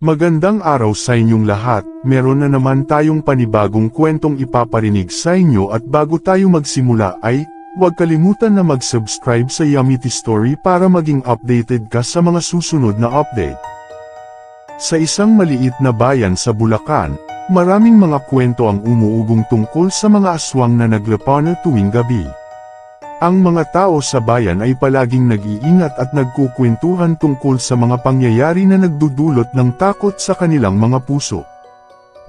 Magandang araw sa inyong lahat, meron na naman tayong panibagong kwentong ipaparinig sa inyo at bago tayo magsimula ay, huwag kalimutan na mag-subscribe sa Yummy Tea Story para maging updated ka sa mga susunod na update. Sa isang maliit na bayan sa Bulacan, maraming mga kwento ang umuugong tungkol sa mga aswang na naglapana tuwing gabi. Ang mga tao sa bayan ay palaging nag-iingat at nagkukwentuhan tungkol sa mga pangyayari na nagdudulot ng takot sa kanilang mga puso.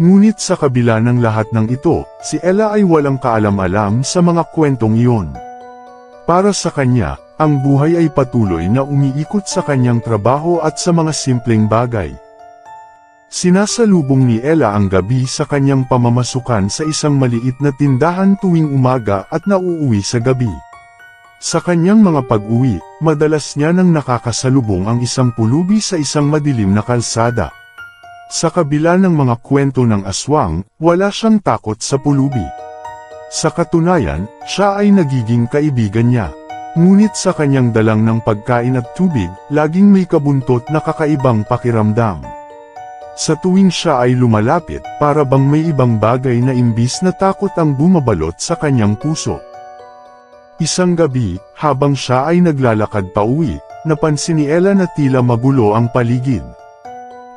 Ngunit sa kabila ng lahat ng ito, si Ella ay walang kaalam-alam sa mga kwentong iyon. Para sa kanya, ang buhay ay patuloy na umiikot sa kanyang trabaho at sa mga simpleng bagay. Sinasalubong ni Ella ang gabi sa kanyang pamamasukan sa isang maliit na tindahan tuwing umaga at nauuwi sa gabi. Sa kanyang mga pag-uwi, madalas niya nang nakakasalubong ang isang pulubi sa isang madilim na kalsada. Sa kabila ng mga kwento ng aswang, wala siyang takot sa pulubi. Sa katunayan, siya ay nagiging kaibigan niya. Ngunit sa kanyang dalang ng pagkain at tubig, laging may kabuntot na kakaibang pakiramdam. Sa tuwing siya ay lumalapit, para bang may ibang bagay na imbis na takot ang bumabalot sa kanyang puso. Isang gabi, habang siya ay naglalakad pauwi, napansin ni Ella na tila magulo ang paligid.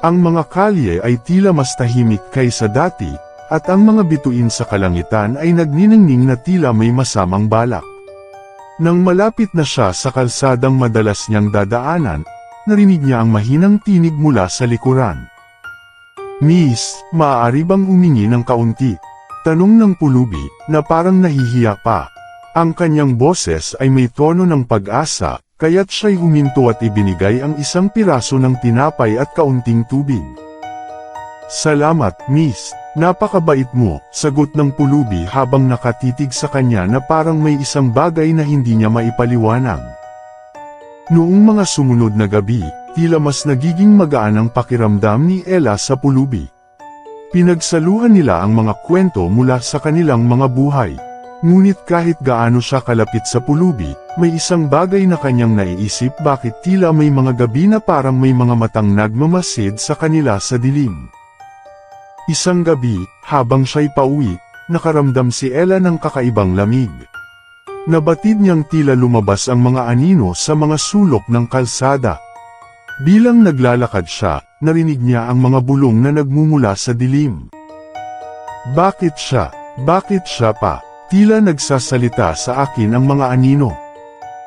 Ang mga kalye ay tila mas tahimik kaysa dati, at ang mga bituin sa kalangitan ay nagniningning na tila may masamang balak. Nang malapit na siya sa kalsadang madalas niyang dadaanan, narinig niya ang mahinang tinig mula sa likuran. "Miss, maaari bang humingi ng kaunti?" Tanong ng pulubi, na parang nahihiya pa. Ang kanyang boses ay may tono ng pag-asa, kaya't siya'y huminto at ibinigay ang isang piraso ng tinapay at kaunting tubig. "Salamat, miss. Napakabait mo," sagot ng pulubi habang nakatitig sa kanya na parang may isang bagay na hindi niya maipaliwanag. Noong mga sumunod na gabi, tila mas nagiging magaan ang pakiramdam ni Ella sa pulubi. Pinagsaluhan nila ang mga kwento mula sa kanilang mga buhay. Ngunit kahit gaano siya kalapit sa pulubi, may isang bagay na kanyang naiisip bakit tila may mga gabi na parang may mga matang nagmamasid sa kanila sa dilim. Isang gabi, habang siya'y pauwi, nakaramdam si Ella ng kakaibang lamig. Nabatid niyang tila lumabas ang mga anino sa mga sulok ng kalsada. Bilang naglalakad siya, narinig niya ang mga bulong na nagmumula sa dilim. Bakit siya? Bakit siya pa? Tila nagsasalita sa akin ang mga anino.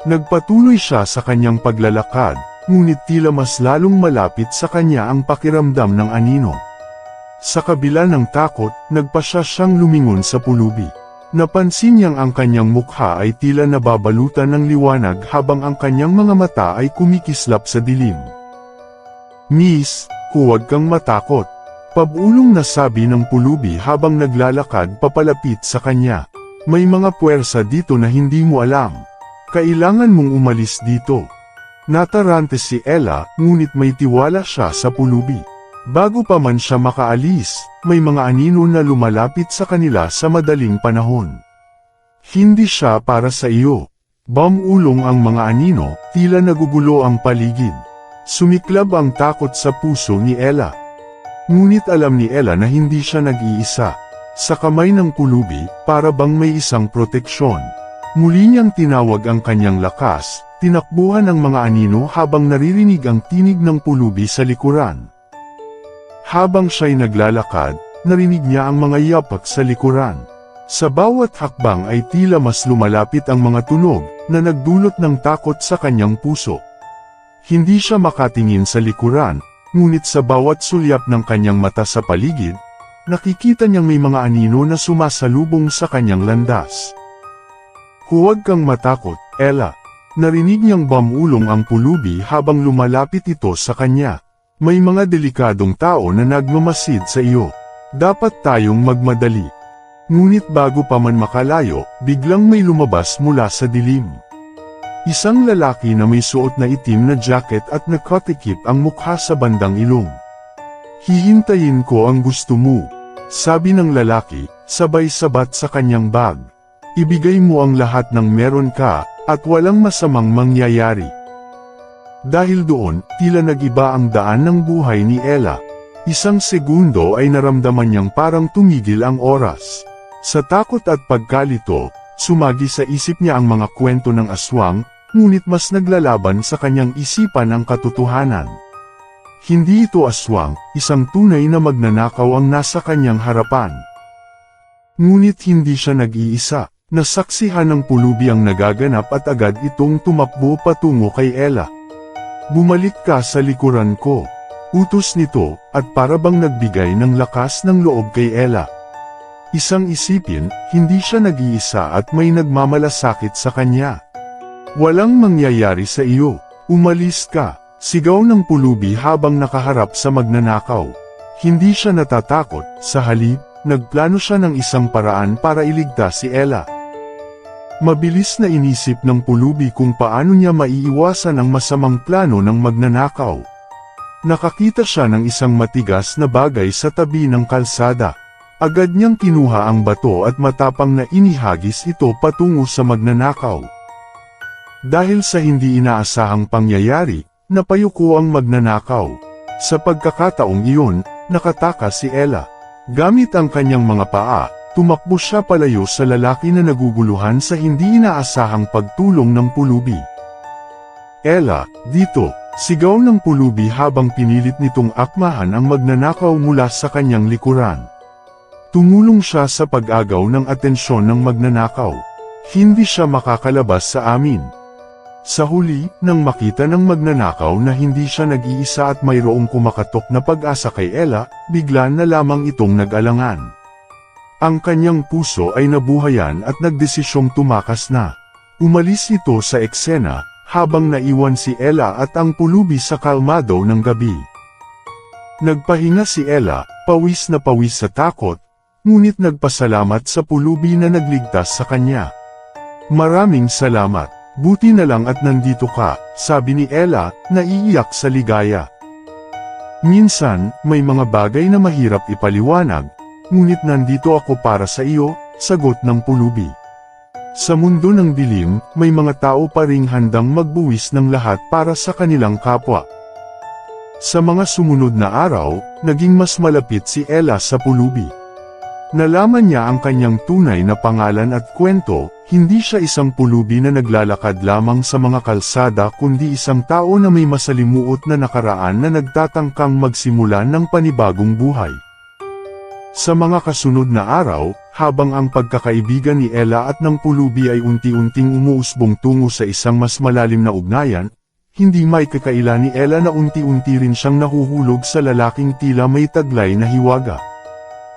Nagpatuloy siya sa kanyang paglalakad, ngunit tila mas lalong malapit sa kanya ang pakiramdam ng anino. Sa kabila ng takot, nagpasya siyang lumingon sa pulubi. Napansin niyang ang kanyang mukha ay tila nababalutan ng liwanag habang ang kanyang mga mata ay kumikislap sa dilim. "Miss, huwag kang matakot," pabulong na sabi ng pulubi habang naglalakad papalapit sa kanya. "May mga puwersa dito na hindi mo alam. Kailangan mong umalis dito." Natarante si Ella, ngunit may tiwala siya sa pulubi. Bago pa man siya makaalis, may mga anino na lumalapit sa kanila sa madaling panahon. "Hindi siya para sa iyo." Bumulong ang mga anino, tila nagugulo ang paligid. Sumiklab ang takot sa puso ni Ella. Ngunit alam ni Ella na hindi siya nag-iisa. Sa kamay ng pulubi, para bang may isang proteksyon. Muli niyang tinawag ang kanyang lakas, tinakbuhan ang mga anino habang naririnig ang tinig ng pulubi sa likuran. Habang siya'y naglalakad, narinig niya ang mga yapak sa likuran. Sa bawat hakbang ay tila mas lumalapit ang mga tunog, na nagdulot ng takot sa kanyang puso. Hindi siya makatingin sa likuran, ngunit sa bawat sulyap ng kanyang mata sa paligid, nakikita niyang may mga anino na sumasalubong sa kanyang landas. "Huwag kang matakot, Ella." Narinig niyang bumulong ang pulubi habang lumalapit ito sa kanya. "May mga delikadong tao na nagmamasid sa iyo. Dapat tayong magmadali." Ngunit bago pa man makalayo, biglang may lumabas mula sa dilim. Isang lalaki na may suot na itim na jacket at nakatikip ang mukha sa bandang ilong. "Hihintayin ko ang gusto mo," sabi ng lalaki, sabay sabat sa kanyang bag. "Ibigay mo ang lahat ng meron ka, at walang masamang mangyayari." Dahil doon, tila nag-iba ang daan ng buhay ni Ella. Isang segundo ay naramdaman niyang parang tumigil ang oras. Sa takot at pagkalito, sumagi sa isip niya ang mga kwento ng aswang, ngunit mas naglalaban sa kanyang isipan ang katotohanan. Hindi ito aswang, isang tunay na magnanakaw ang nasa kanyang harapan. Ngunit hindi siya nag-iisa. Nasaksihan ng pulubi ang nagaganap at agad itong tumakbo patungo kay Ella. "Bumalik ka sa likuran ko," utos nito, at para bang nagbigay ng lakas ng loob kay Ella. Isang isipin, hindi siya nag-iisa at may nagmamalasakit sa kanya. "Walang mangyayari sa iyo, umalis ka," sigaw ng pulubi habang nakaharap sa magnanakaw. Hindi siya natatakot, sa halip, nagplano siya ng isang paraan para iligtas si Ella. Mabilis na inisip ng pulubi kung paano niya maiiwasan ang masamang plano ng magnanakaw. Nakakita siya ng isang matigas na bagay sa tabi ng kalsada. Agad niyang kinuha ang bato at matapang na inihagis ito patungo sa magnanakaw. Dahil sa hindi inaasahang pangyayari, napayuko ang magnanakaw. Sa pagkakataong iyon, nakatakas si Ella. Gamit ang kanyang mga paa, tumakbo siya palayo sa lalaki na naguguluhan sa hindi inaasahang pagtulong ng pulubi. "Ella, dito!" sigaw ng pulubi habang pinilit nitong akmahan ang magnanakaw mula sa kanyang likuran. Tumulong siya sa pag-agaw ng atensyon ng magnanakaw. Hindi siya makakalabas sa amin. Sa huli, nang makita ng magnanakaw na hindi siya nag-iisa at mayroong kumakatok na pag-asa kay Ella, bigla na lamang itong nag-alangan. Ang kanyang puso ay nabuhayan at nagdesisyong tumakas na. Umalis ito sa eksena, habang naiwan si Ella at ang pulubi sa kalmado ng gabi. Nagpahinga si Ella, pawis na pawis sa takot, ngunit nagpasalamat sa pulubi na nagligtas sa kanya. "Maraming salamat, buti na lang at nandito ka," sabi ni Ella, naiiyak sa ligaya. "Minsan, may mga bagay na mahirap ipaliwanag, ngunit nandito ako para sa iyo," sagot ng pulubi. Sa mundo ng dilim, may mga tao pa ring handang magbuwis ng lahat para sa kanilang kapwa. Sa mga sumunod na araw, naging mas malapit si Ella sa pulubi. Nalaman niya ang kanyang tunay na pangalan at kwento, hindi siya isang pulubi na naglalakad lamang sa mga kalsada kundi isang tao na may masalimuot na nakaraan na nagtatangkang magsimula ng panibagong buhay. Sa mga kasunod na araw, habang ang pagkakaibigan ni Ella at ng pulubi ay unti-unting umuusbong tungo sa isang mas malalim na ugnayan, hindi may kakaila ni Ella na unti-unti rin siyang nahuhulog sa lalaking tila may taglay na hiwaga.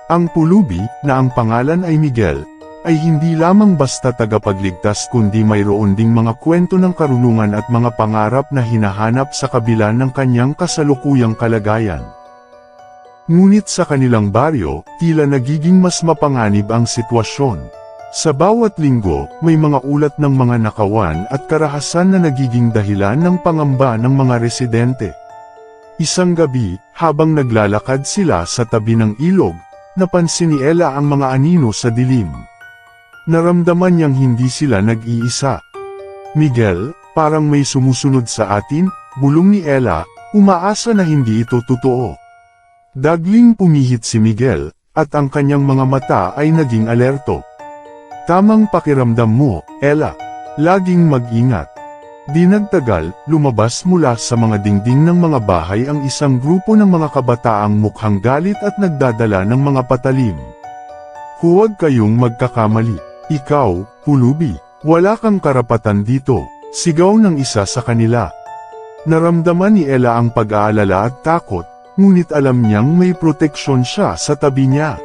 Ang pulubi, na ang pangalan ay Miguel, ay hindi lamang basta tagapagligtas kundi mayroon ding mga kwento ng karunungan at mga pangarap na hinahanap sa kabila ng kanyang kasalukuyang kalagayan. Ngunit sa kanilang baryo, tila nagiging mas mapanganib ang sitwasyon. Sa bawat linggo, may mga ulat ng mga nakawan at karahasan na nagiging dahilan ng pangamba ng mga residente. Isang gabi, habang naglalakad sila sa tabi ng ilog, napansin ni Ella ang mga anino sa dilim. Naramdaman niyang hindi sila nag-iisa. "Miguel, parang may sumusunod sa atin," bulong ni Ella, umaasa na hindi ito totoo. Dagling pumihit si Miguel, at ang kanyang mga mata ay naging alerto. "Tamang pakiramdam mo, Ella. Laging mag-ingat." Di nagtagal, lumabas mula sa mga dingding ng mga bahay ang isang grupo ng mga kabataang mukhang galit at nagdadala ng mga patalim. "Huwag kayong magkakamali. Ikaw, pulubi, wala kang karapatan dito," sigaw ng isa sa kanila. Naramdaman ni Ella ang pag-aalala at takot, ngunit alam niyang may proteksyon siya sa tabi niya.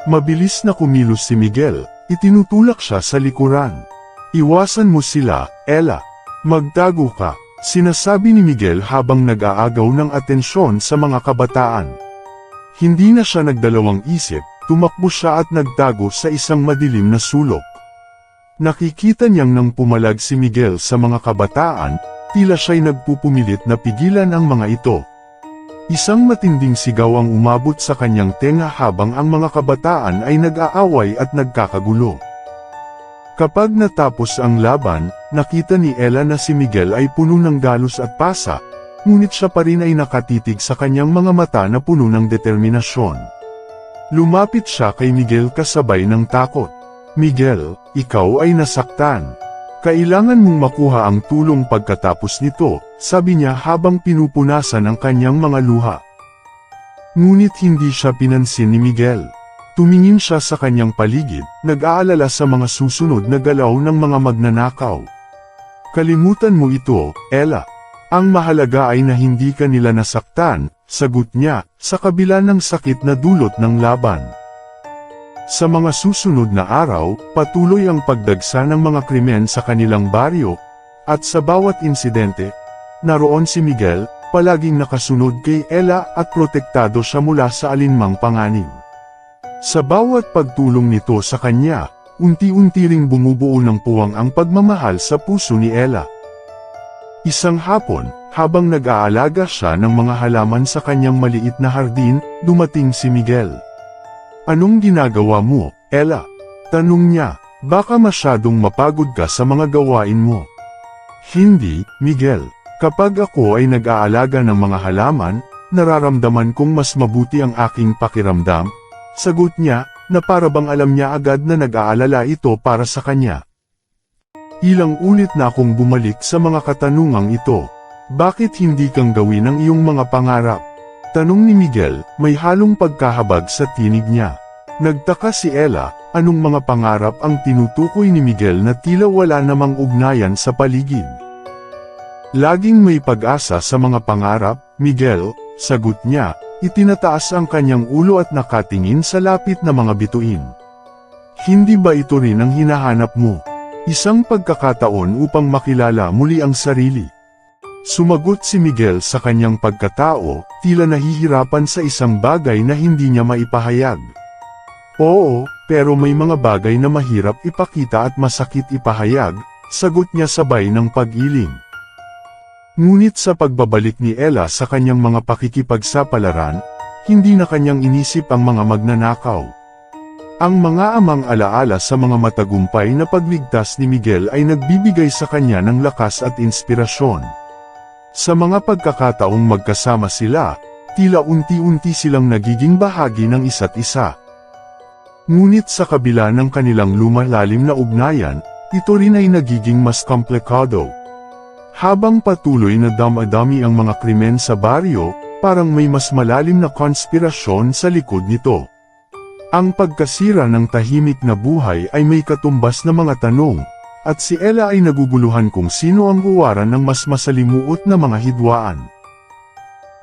Mabilis na kumilos si Miguel, itinutulak siya sa likuran. "Iwasan mo sila, Ella. Magtago ka," sinasabi ni Miguel habang nag-aagaw ng atensyon sa mga kabataan. Hindi na siya nagdalawang isip, tumakbo siya at nagtago sa isang madilim na sulok. Nakikita niyang nang pumalag si Miguel sa mga kabataan, tila siya'y nagpupumilit na pigilan ang mga ito. Isang matinding sigaw ang umabot sa kanyang tenga habang ang mga kabataan ay nag-aaway at nagkakagulo. Kapag natapos ang laban, nakita ni Ella na si Miguel ay puno ng galos at pasa, ngunit siya pa rin ay nakatitig sa kanyang mga mata na puno ng determinasyon. Lumapit siya kay Miguel kasabay ng takot. Miguel, ikaw ay nasaktan. Kailangan mong makuha ang tulong pagkatapos nito, sabi niya habang pinupunasan ang kanyang mga luha. Ngunit hindi siya pinansin ni Miguel. Tumingin siya sa kanyang paligid, nag-aalala sa mga susunod na galaw ng mga magnanakaw. Kalimutan mo ito, Ella. Ang mahalaga ay na hindi ka nila nasaktan, sagot niya, sa kabila ng sakit na dulot ng laban. Sa mga susunod na araw, patuloy ang pagdagsa ng mga krimen sa kanilang baryo, at sa bawat insidente, naroon si Miguel, palaging nakasunod kay Ella at protektado siya mula sa alinmang panganib. Sa bawat pagtulong nito sa kanya, unti-unti ring bumubuo ng puwang ang pagmamahal sa puso ni Ella. Isang hapon, habang nag-aalaga siya ng mga halaman sa kanyang maliit na hardin, dumating si Miguel. Anong ginagawa mo, Ella? Tanong niya, baka masyadong mapagod ka sa mga gawain mo. Hindi, Miguel. Kapag ako ay nag-aalaga ng mga halaman, nararamdaman kong mas mabuti ang aking pakiramdam, sagot niya, na para bang alam niya agad na nag-aalala ito para sa kanya. Ilang ulit na akong bumalik sa mga katanungang ito. Bakit hindi kang gawin ang iyong mga pangarap? Tanong ni Miguel, may halong pagkahabag sa tinig niya. Nagtaka si Ella, anong mga pangarap ang tinutukoy ni Miguel na tila wala namang ugnayan sa paligid. Laging may pag-asa sa mga pangarap, Miguel, sagot niya, itinataas ang kanyang ulo at nakatingin sa lapit na mga bituin. Hindi ba ito rin ang hinahanap mo? Isang pagkakataon upang makilala muli ang sarili. Sumagot si Miguel sa kanyang pagkatao, tila nahihirapan sa isang bagay na hindi niya maipahayag. Oo, pero may mga bagay na mahirap ipakita at masakit ipahayag, sagot niya sabay ng pag-iling. Ngunit sa pagbabalik ni Ella sa kanyang mga pakikipagsapalaran, hindi na kanyang inisip ang mga magnanakaw. Ang mga amang alaala sa mga matagumpay na pagligtas ni Miguel ay nagbibigay sa kanya ng lakas at inspirasyon. Sa mga pagkakataong magkasama sila, tila unti-unti silang nagiging bahagi ng isa't isa. Ngunit sa kabila ng kanilang lumalalim na ugnayan, ito rin ay nagiging mas komplikado. Habang patuloy na damadami ang mga krimen sa baryo, parang may mas malalim na konspirasyon sa likod nito. Ang pagkasira ng tahimik na buhay ay may katumbas na mga tanong, at si Ella ay naguguluhan kung sino ang huwaran ng mas masalimuot na mga hidwaan.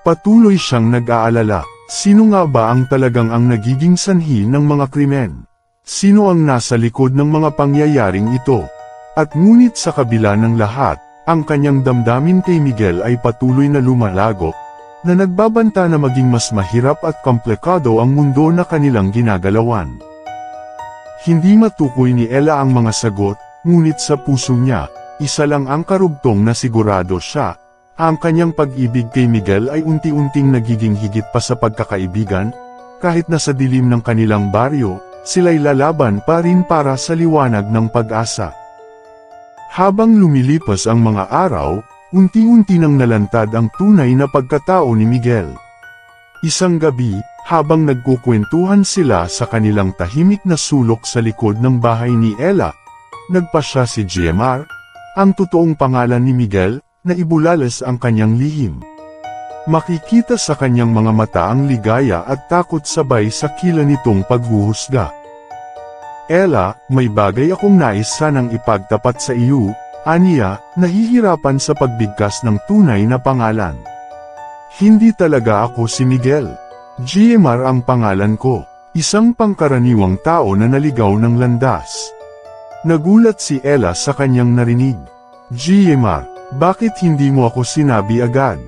Patuloy siyang nag-aalala, sino nga ba ang talagang ang nagiging sanhi ng mga krimen? Sino ang nasa likod ng mga pangyayaring ito? At ngunit sa kabila ng lahat, ang kanyang damdamin kay Miguel ay patuloy na lumalago, na nagbabanta na maging mas mahirap at komplikado ang mundo na kanilang ginagalawan. Hindi matukoy ni Ella ang mga sagot, ngunit sa puso niya, isa lang ang karugtong na sigurado siya. Ang kanyang pag-ibig kay Miguel ay unti-unting nagiging higit pa sa pagkakaibigan, kahit na sa dilim ng kanilang baryo, sila'y lalaban pa rin para sa liwanag ng pag-asa. Habang lumilipas ang mga araw, unti-unti nang nalantad ang tunay na pagkatao ni Miguel. Isang gabi, habang nagkukwentuhan sila sa kanilang tahimik na sulok sa likod ng bahay ni Ella, nagpasya si GMR, ang totoong pangalan ni Miguel, na ibulalas ang kanyang lihim. Makikita sa kanyang mga mata ang ligaya at takot sabay sa kila nitong paghuhusga. Ella, may bagay akong nais sanang ipagtapat sa iyo, aniya, nahihirapan sa pagbigkas ng tunay na pangalan. Hindi talaga ako si Miguel. GMR ang pangalan ko, isang pangkaraniwang tao na naligaw ng landas. Nagulat si Ella sa kanyang narinig. GMR, bakit hindi mo ako sinabi agad?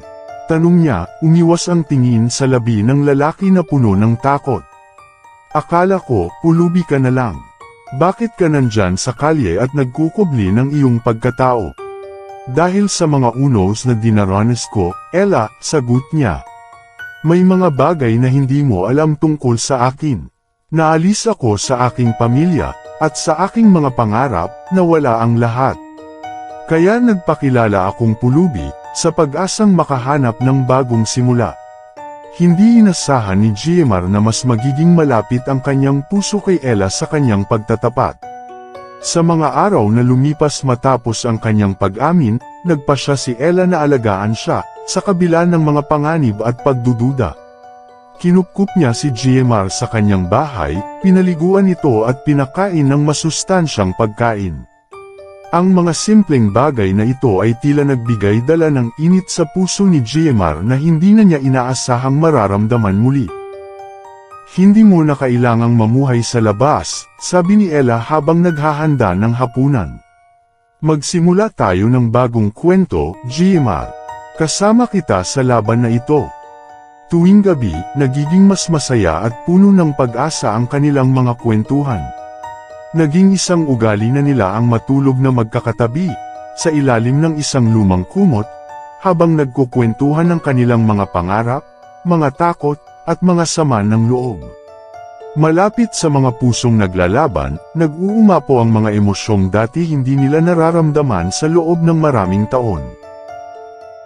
Tanong niya, umiwas ang tingin sa labi ng lalaki na puno ng takot. Akala ko, pulubi ka na lang. Bakit ka nandyan sa kalye at nagkukubli ng iyong pagkatao? Dahil sa mga unos na dinaranas ko, Ella, sagot niya. May mga bagay na hindi mo alam tungkol sa akin. Naalis ako sa aking pamilya, at sa aking mga pangarap, na wala ang lahat. Kaya nagpakilala akong pulubi, sa pag-asang makahanap ng bagong simula. Hindi inasahan ni GMR na mas magiging malapit ang kanyang puso kay Ella sa kanyang pagtatapat. Sa mga araw na lumipas matapos ang kanyang pag-amin, nagpa siya si Ella na alagaan siya, sa kabila ng mga panganib at pagdududa. Kinupkup niya si GMR sa kanyang bahay, pinaliguan ito at pinakain ng masustansyang pagkain. Ang mga simpleng bagay na ito ay tila nagbigay dala ng init sa puso ni GMR na hindi na niya inaasahang mararamdaman muli. Hindi mo na kailangang mamuhay sa labas, sabi ni Ella habang naghahanda ng hapunan. Magsimula tayo ng bagong kwento, GMR. Kasama kita sa laban na ito. Tuwing gabi, nagiging mas masaya at puno ng pag-asa ang kanilang mga kwentuhan. Naging isang ugali na nila ang matulog na magkakatabi, sa ilalim ng isang lumang kumot, habang nagkukwentuhan ng kanilang mga pangarap, mga takot, at mga sama ng loob. Malapit sa mga pusong naglalaban, nag-uumapo ang mga emosyong dati hindi nila nararamdaman sa loob ng maraming taon.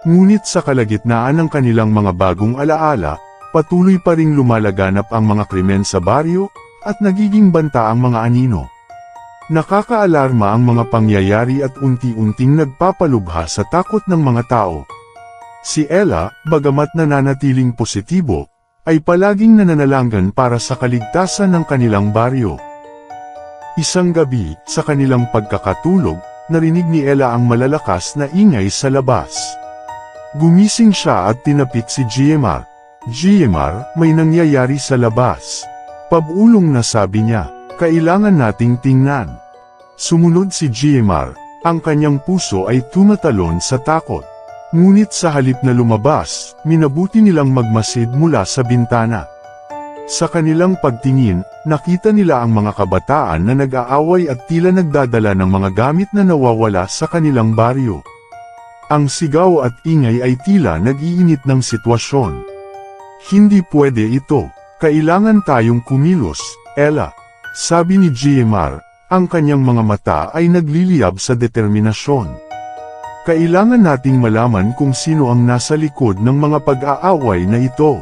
Ngunit sa kalagitnaan ng kanilang mga bagong alaala, patuloy pa ring lumalaganap ang mga krimen sa baryo, at nagiging banta ang mga anino. Nakakaalarma ang mga pangyayari at unti-unting nagpapalubha sa takot ng mga tao. Si Ella, bagamat nananatiling positibo, ay palaging nananalangan para sa kaligtasan ng kanilang baryo. Isang gabi, sa kanilang pagkakatulog, narinig ni Ella ang malalakas na ingay sa labas. Gumising siya at tinapik si GMR. GMR, may nangyayari sa labas. Pabulong na sabi niya. Kailangan nating tingnan. Sumunod si GMR, ang kanyang puso ay tumatalon sa takot. Ngunit sa halip na lumabas, minabuti nilang magmasid mula sa bintana. Sa kanilang pagtingin, nakita nila ang mga kabataan na nag-aaway at tila nagdadala ng mga gamit na nawawala sa kanilang baryo. Ang sigaw at ingay ay tila nag-iinit ng sitwasyon. Hindi pwede ito. Kailangan tayong kumilos, Ella. Sabi ni GMR, ang kanyang mga mata ay nagliliyab sa determinasyon. Kailangan nating malaman kung sino ang nasa likod ng mga pag-aaway na ito.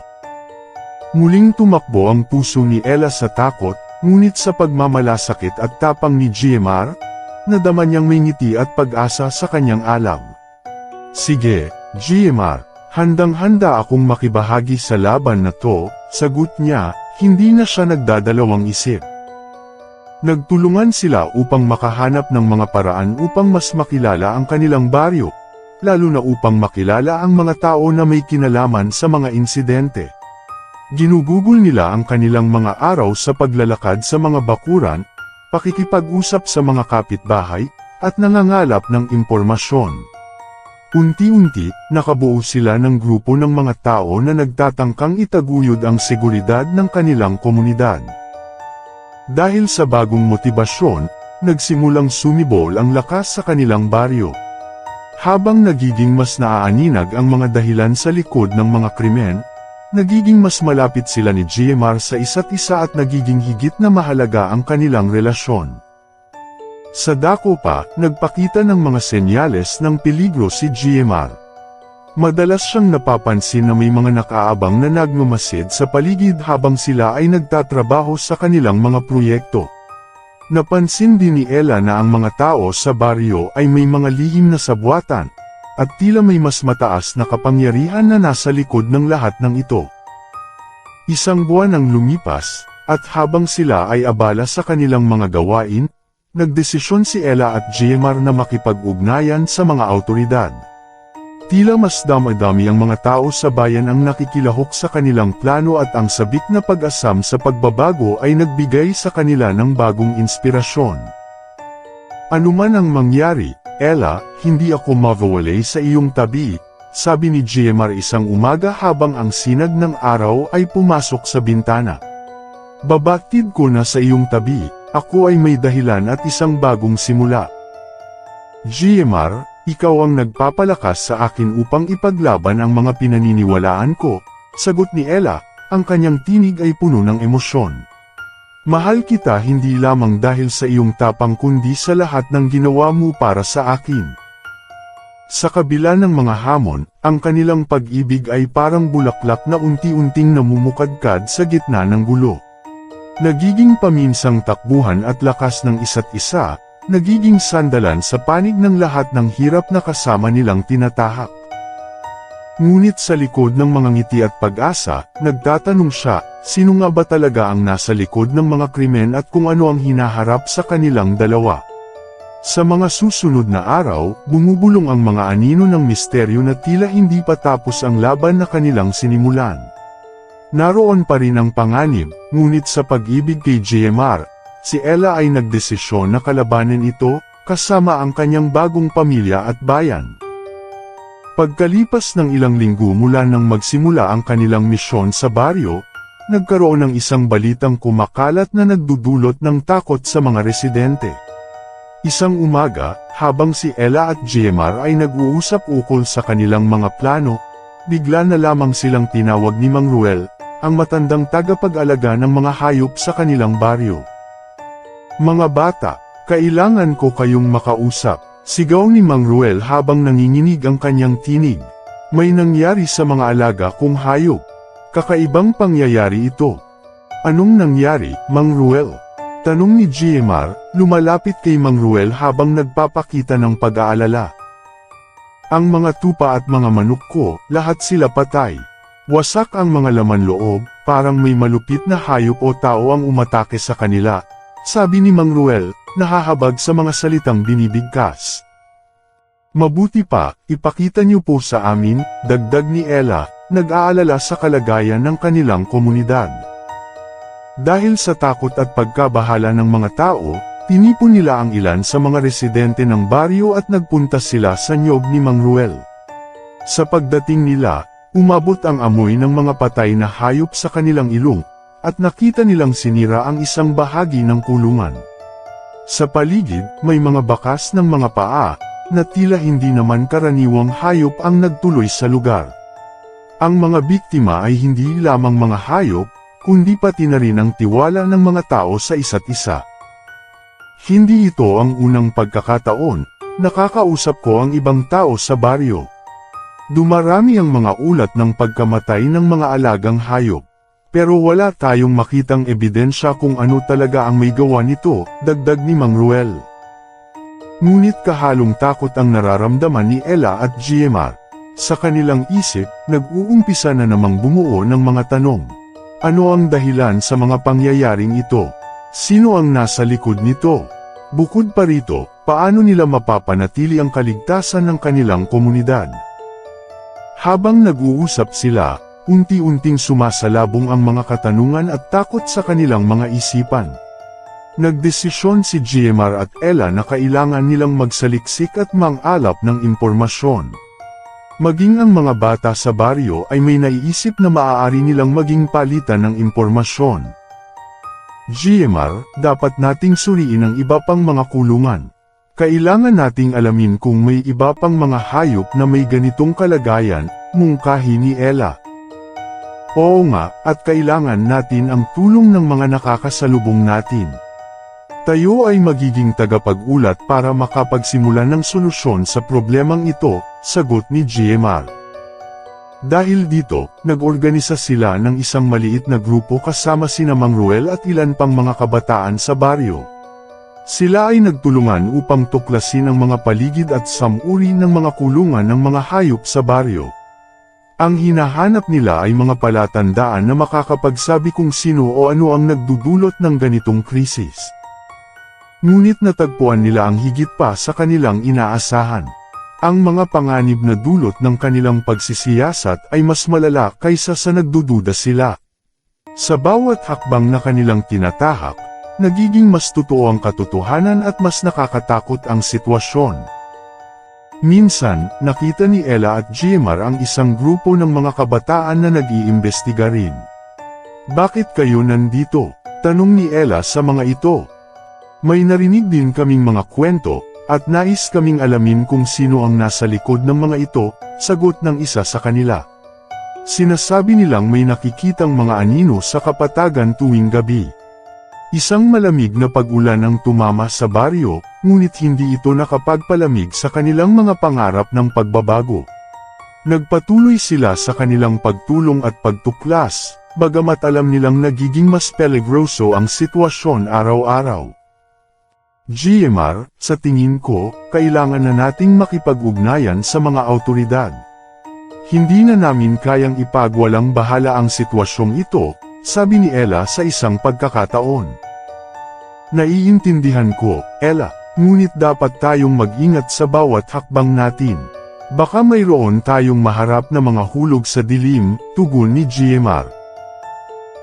Muling tumakbo ang puso ni Ella sa takot, ngunit sa pagmamalasakit at tapang ni GMR, nadama niyang may ngiti at pag-asa sa kanyang alam. Sige, GMR, handang-handa akong makibahagi sa laban na to, sagot niya, hindi na siya nagdadalawang isip. Nagtulungan sila upang makahanap ng mga paraan upang mas makilala ang kanilang baryo, lalo na upang makilala ang mga tao na may kinalaman sa mga insidente. Ginugugol nila ang kanilang mga araw sa paglalakad sa mga bakuran, pakikipag-usap sa mga kapitbahay, at nangangalap ng impormasyon. Unti-unti, nakabuo sila ng grupo ng mga tao na nagtatangkang itaguyod ang seguridad ng kanilang komunidad. Dahil sa bagong motibasyon, nagsimulang sumibol ang lakas sa kanilang baryo. Habang nagiging mas naaaninag ang mga dahilan sa likod ng mga krimen, nagiging mas malapit sila ni GMR sa isa't isa at nagiging higit na mahalaga ang kanilang relasyon. Sa dako pa, nagpakita ng mga senyales ng peligro si GMR. Madalas siyang napapansin na may mga nakaabang na nagmamasid sa paligid habang sila ay nagtatrabaho sa kanilang mga proyekto. Napansin din ni Ella na ang mga tao sa baryo ay may mga lihim na sabwatan, at tila may mas mataas na kapangyarihan na nasa likod ng lahat ng ito. Isang buwan ang lumipas, at habang sila ay abala sa kanilang mga gawain, nagdesisyon si Ella at GMR na makipag-ugnayan sa mga awtoridad. Tila mas damadami ang mga tao sa bayan ang nakikilahok sa kanilang plano at ang sabik na pag-asam sa pagbabago ay nagbigay sa kanila ng bagong inspirasyon. Anuman ang mangyari, Ella, hindi ako mawawalay sa iyong tabi, sabi ni GMR isang umaga habang ang sinag ng araw ay pumasok sa bintana. Babatid ko na sa iyong tabi, ako ay may dahilan at isang bagong simula. GMR, ikaw ang nagpapalakas sa akin upang ipaglaban ang mga pinaniniwalaan ko, sagot ni Ella, ang kanyang tinig ay puno ng emosyon. Mahal kita hindi lamang dahil sa iyong tapang kundi sa lahat ng ginawa mo para sa akin. Sa kabila ng mga hamon, ang kanilang pag-ibig ay parang bulaklak na unti-unting namumukadkad sa gitna ng gulo. Nagiging paminsang takbuhan at lakas ng isa't isa, nagiging sandalan sa panig ng lahat ng hirap na kasama nilang tinatahak. Ngunit sa likod ng mga ngiti at pag-asa, nagtatanong siya, sino nga ba talaga ang nasa likod ng mga krimen at kung ano ang hinaharap sa kanilang dalawa. Sa mga susunod na araw, bumubulong ang mga anino ng misteryo na tila hindi pa tapos ang laban na kanilang sinimulan. Naroon pa rin ang panganib, ngunit sa pag-ibig kay JMR, si Ella ay nagdesisyon na kalabanin ito, kasama ang kanyang bagong pamilya at bayan. Pagkalipas ng ilang linggo mula nang magsimula ang kanilang misyon sa baryo, nagkaroon ng isang balitang kumakalat na nagdudulot ng takot sa mga residente. Isang umaga, habang si Ella at JMR ay nag-uusap ukol sa kanilang mga plano, bigla na lamang silang tinawag ni Mang Ruel, ang matandang tagapag-alaga ng mga hayop sa kanilang baryo. "Mga bata, kailangan ko kayong makausap," sigaw ni Mang Ruel habang nanginginig ang kanyang tinig. "May nangyari sa mga alaga kong hayop. Kakaibang pangyayari ito." "Anong nangyari, Mang Ruel?" tanong ni JMR, lumalapit kay Mang Ruel habang nagpapakita ng pag-aalala. "Ang mga tupa at mga manok ko, lahat sila patay. Wasak ang mga laman loob, parang may malupit na hayop o tao ang umatake sa kanila," sabi ni Mang Ruel, nahahabag sa mga salitang binibigkas. "Mabuti pa, ipakita niyo po sa amin," dagdag ni Ella, nag-aalala sa kalagayan ng kanilang komunidad. Dahil sa takot at pagkabahala ng mga tao, tinipon nila ang ilan sa mga residente ng baryo at nagpunta sila sa niyog ni Mang Ruel. Sa pagdating nila, umabot ang amoy ng mga patay na hayop sa kanilang ilong, at nakita nilang sinira ang isang bahagi ng kulungan. Sa paligid, may mga bakas ng mga paa, na tila hindi naman karaniwang hayop ang nagtuloy sa lugar. Ang mga biktima ay hindi lamang mga hayop, kundi pati na rin ang tiwala ng mga tao sa isa't isa. Hindi ito ang unang pagkakataon, nakakausap ko ang ibang tao sa baryo. Dumarami ang mga ulat ng pagkamatay ng mga alagang hayop. Pero wala tayong makitang ebidensya kung ano talaga ang may gawa nito, dagdag ni Mang Ruel. Ngunit kahalong takot ang nararamdaman ni Ella at JMR. Sa kanilang isip, nag-uumpisa na namang bumuo ng mga tanong. Ano ang dahilan sa mga pangyayaring ito? Sino ang nasa likod nito? Bukod pa rito, paano nila mapapanatili ang kaligtasan ng kanilang komunidad? Habang nag-uusap sila, unti-unting sumasalabong ang mga katanungan at takot sa kanilang mga isipan. Nagdesisyon si JMR at Ella na kailangan nilang magsaliksik at mang-alap ng impormasyon. Maging ang mga bata sa baryo ay may naiisip na maaari nilang maging palitan ng impormasyon. JMR, dapat nating suriin ang iba pang mga kulungan. Kailangan nating alamin kung may iba pang mga hayop na may ganitong kalagayan, mungkahi ni Ella. Oo nga, at kailangan natin ang tulong ng mga nakakasalubong natin. Tayo ay magiging tagapag-ulat para makapagsimula ng solusyon sa problemang ito, sagot ni JMR. Dahil dito, nag-organisa sila ng isang maliit na grupo kasama sina Mang Ruel at ilan pang mga kabataan sa baryo. Sila ay nagtulungan upang tuklasin ang mga paligid at samuri ng mga kulungan ng mga hayop sa baryo. Ang hinahanap nila ay mga palatandaan na makakapagsabi kung sino o ano ang nagdudulot ng ganitong krisis. Ngunit natagpuan nila ang higit pa sa kanilang inaasahan. Ang mga panganib na dulot ng kanilang pagsisiyasat ay mas malala kaysa sa nagdududa sila. Sa bawat hakbang na kanilang tinatahak, nagiging mas totoo ang katotohanan at mas nakakatakot ang sitwasyon. Minsan, nakita ni Ella at JMR ang isang grupo ng mga kabataan na nag-iimbestiga rin. "Bakit kayo nandito?" tanong ni Ella sa mga ito. "May narinig din kaming mga kwento, at nais kaming alamin kung sino ang nasa likod ng mga ito," sagot ng isa sa kanila. "Sinasabi nilang may nakikitang mga anino sa kapatagan tuwing gabi. Isang malamig na pag-ulan ang tumama sa baryo, ngunit hindi ito nakapagpalamig sa kanilang mga pangarap ng pagbabago. Nagpatuloy sila sa kanilang pagtulong at pagtuklas, bagamat alam nilang nagiging mas peligroso ang sitwasyon araw-araw. GMR, sa tingin ko, kailangan na nating makipag-ugnayan sa mga awtoridad. Hindi na namin kayang ipagwalang bahala ang sitwasyong ito, sabi ni Ella sa isang pagkakataon. Naiintindihan ko, Ella, ngunit dapat tayong mag-ingat sa bawat hakbang natin. Baka mayroon tayong maharap na mga hulog sa dilim, tugon ni GMR.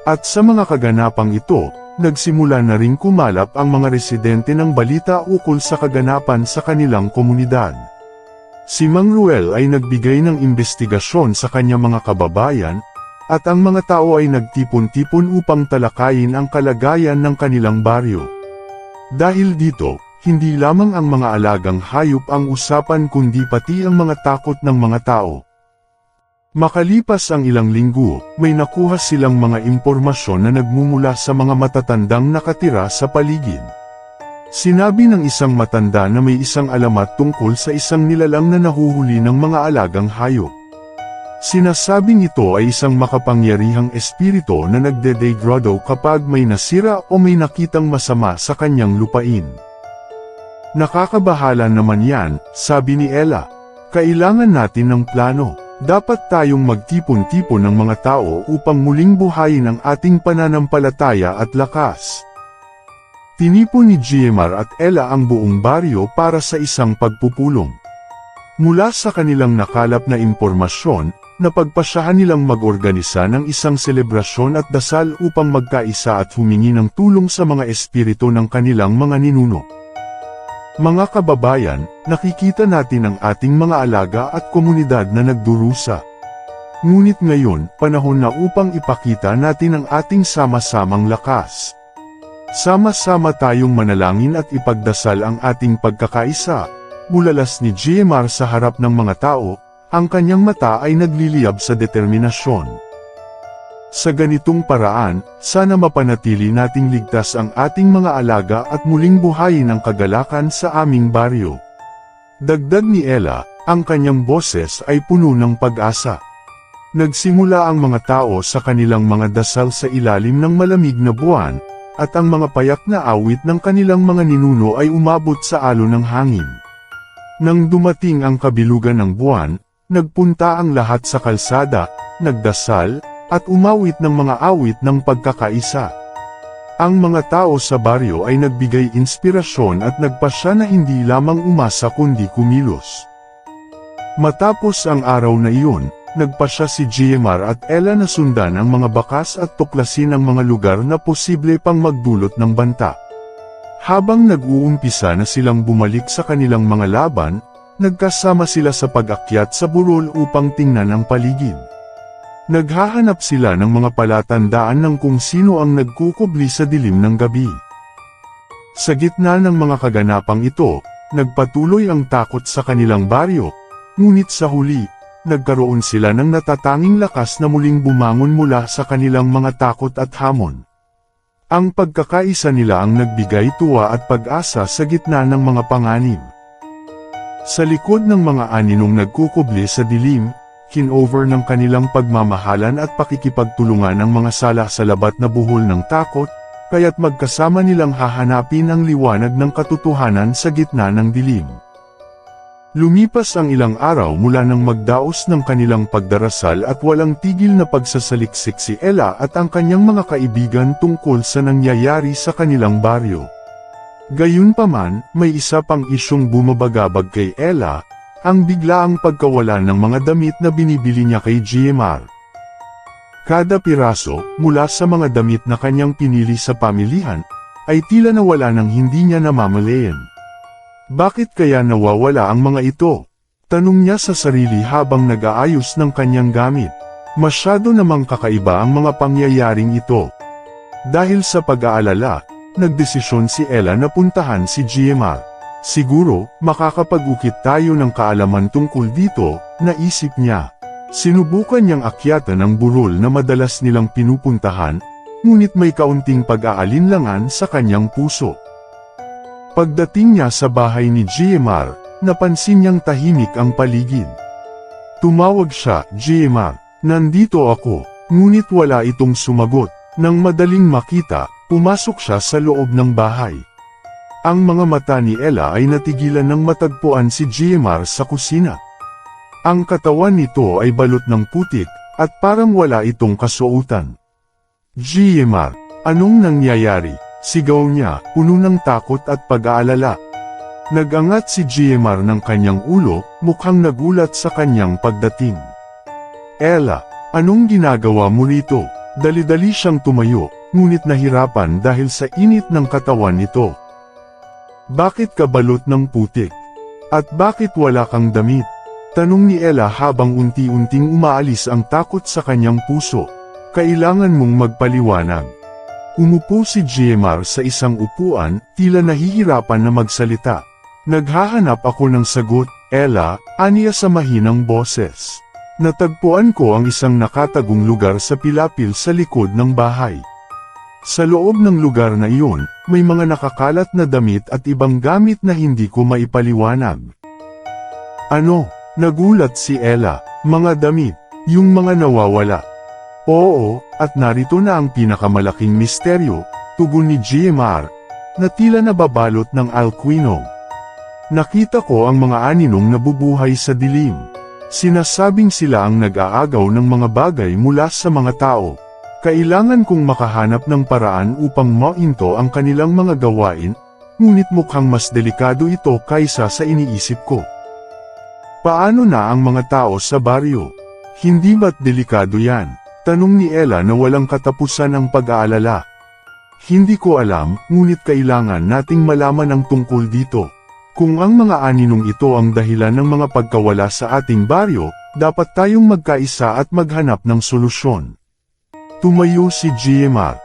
At sa mga kaganapang ito, nagsimula na ring kumalap ang mga residente ng balita ukol sa kaganapan sa kanilang komunidad. Si Mang Ruel ay nagbigay ng investigasyon sa kanyang mga kababayan, at ang mga tao ay nagtipon-tipon upang talakayin ang kalagayan ng kanilang baryo. Dahil dito, hindi lamang ang mga alagang hayop ang usapan kundi pati ang mga takot ng mga tao. Makalipas ang ilang linggo, may nakuha silang mga impormasyon na nagmumula sa mga matatandang nakatira sa paligid. Sinabi ng isang matanda na may isang alamat tungkol sa isang nilalang na nahuhuli ng mga alagang hayop. Sinasabing ito ay isang makapangyarihang espiritu na nagdedegrado kapag may nasira o may nakitang masama sa kanyang lupain. Nakakabahala naman yan, sabi ni Ella. Kailangan natin ng plano. Dapat tayong magtipon-tipon ng mga tao upang muling buhayin ang ating pananampalataya at lakas. Tinipon ni GMR at Ella ang buong baryo para sa isang pagpupulong. Mula sa kanilang nakalap na impormasyon, napagpasyahan nilang mag-organisa ng isang selebrasyon at dasal upang magkaisa at humingi ng tulong sa mga espiritu ng kanilang mga ninuno. Mga kababayan, nakikita natin ang ating mga alaga at komunidad na nagdurusa. Ngunit ngayon, panahon na upang ipakita natin ang ating sama-samang lakas. Sama-sama tayong manalangin at ipagdasal ang ating pagkakaisa. Bulalas ni GMR sa harap ng mga tao, ang kanyang mata ay nagliliyab sa determinasyon. Sa ganitong paraan, sana mapanatili nating ligtas ang ating mga alaga at muling buhayin ang kagalakan sa aming baryo. Dagdag ni Ella, ang kanyang boses ay puno ng pag-asa. Nagsimula ang mga tao sa kanilang mga dasal sa ilalim ng malamig na buwan, at ang mga payak na awit ng kanilang mga ninuno ay umabot sa alon ng hangin. Nang dumating ang kabilugan ng buwan, nagpunta ang lahat sa kalsada, nagdasal, at umawit ng mga awit ng pagkakaisa. Ang mga tao sa baryo ay nagbigay inspirasyon at nagpasya na hindi lamang umasa kundi kumilos. Matapos ang araw na iyon, nagpasya si GMR at Ella na sundan ang mga bakas at tuklasin ang mga lugar na posible pang magdulot ng banta. Habang nag-uumpisa na silang bumalik sa kanilang mga laban, nagkasama sila sa pag-akyat sa burol upang tingnan ang paligid. Naghahanap sila ng mga palatandaan ng kung sino ang nagkukubli sa dilim ng gabi. Sa gitna ng mga kaganapang ito, nagpatuloy ang takot sa kanilang baryo, ngunit sa huli, nagkaroon sila ng natatanging lakas na muling bumangon mula sa kanilang mga takot at hamon. Ang pagkakaisa nila ang nagbigay tuwa at pag-asa sa gitna ng mga panganib. Sa likod ng mga aninong nagkukubli sa dilim, kinover ng kanilang pagmamahalan at pakikipagtulungan ang mga sala sa labat na buhol ng takot, kaya't magkasama nilang hahanapin ang liwanag ng katotohanan sa gitna ng dilim. Lumipas ang ilang araw mula nang magdaos ng kanilang pagdarasal at walang tigil na pagsasaliksik si Ella at ang kanyang mga kaibigan tungkol sa nangyayari sa kanilang baryo. Gayunpaman, may isa pang isyong bumabagabag kay Ella, ang biglaang pagkawala ng mga damit na binibili niya kay GMR. Kada piraso, mula sa mga damit na kanyang pinili sa pamilihan, ay tila nawala nang hindi niya namamalayan. Bakit kaya nawawala ang mga ito? Tanong niya sa sarili habang nag-aayos ng kanyang gamit. Masyado namang kakaiba ang mga pangyayaring ito. Dahil sa pag-aalala, nagdesisyon si Ella na puntahan si GMR. Siguro, makakapag-ukit tayo ng kaalaman tungkol dito, naisip niya. Sinubukan niyang akyatan ang burol na madalas nilang pinupuntahan, ngunit may kaunting pag-aalinlangan sa kanyang puso. Pagdating niya sa bahay ni GMR, napansin niyang tahimik ang paligid. Tumawag siya, "GMR, nandito ako," ngunit wala itong sumagot. Nang madaling makita, pumasok siya sa loob ng bahay. Ang mga mata ni Ella ay natigilan nang matagpuan si GMR sa kusina. Ang katawan nito ay balot ng putik, at parang wala itong kasuotan. "GMR, anong nangyayari?" sigaw niya, puno ng takot at pag-aalala. Nagangat si GMR ng kanyang ulo, mukhang nagulat sa kanyang pagdating. "Ella, anong ginagawa mo rito?" Dali-dali siyang tumayo, ngunit nahirapan dahil sa init ng katawan nito. "Bakit ka balot ng putik? At bakit wala kang damit?" tanong ni Ella habang unti-unting umaalis ang takot sa kanyang puso. "Kailangan mong magpaliwanag." Umupo si GMR sa isang upuan, tila nahihirapan na magsalita. "Naghahanap ako ng sagot, Ella," aniya sa mahinang boses. "Natagpuan ko ang isang nakatagong lugar sa pilapil sa likod ng bahay. Sa loob ng lugar na iyon, may mga nakakalat na damit at ibang gamit na hindi ko maipaliwanag." "Ano?" nagulat si Ella. "Mga damit, yung mga nawawala." "Oo, at narito na ang pinakamalaking misteryo," tugon ni GMR, na tila nababalot ng alkwino. "Nakita ko ang mga aninong nabubuhay sa dilim. Sinasabing sila ang nag-aagaw ng mga bagay mula sa mga tao. Kailangan kong makahanap ng paraan upang mainto ang kanilang mga gawain, ngunit mukhang mas delikado ito kaysa sa iniisip ko." "Paano na ang mga tao sa baryo? Hindi ba't delikado yan?" tanong ni Ella na walang katapusan ang pag-aalala. "Hindi ko alam, ngunit kailangan nating malaman ang tungkol dito. Kung ang mga aninong ito ang dahilan ng mga pagkawala sa ating baryo, dapat tayong magkaisa at maghanap ng solusyon." Tumayo si GMR.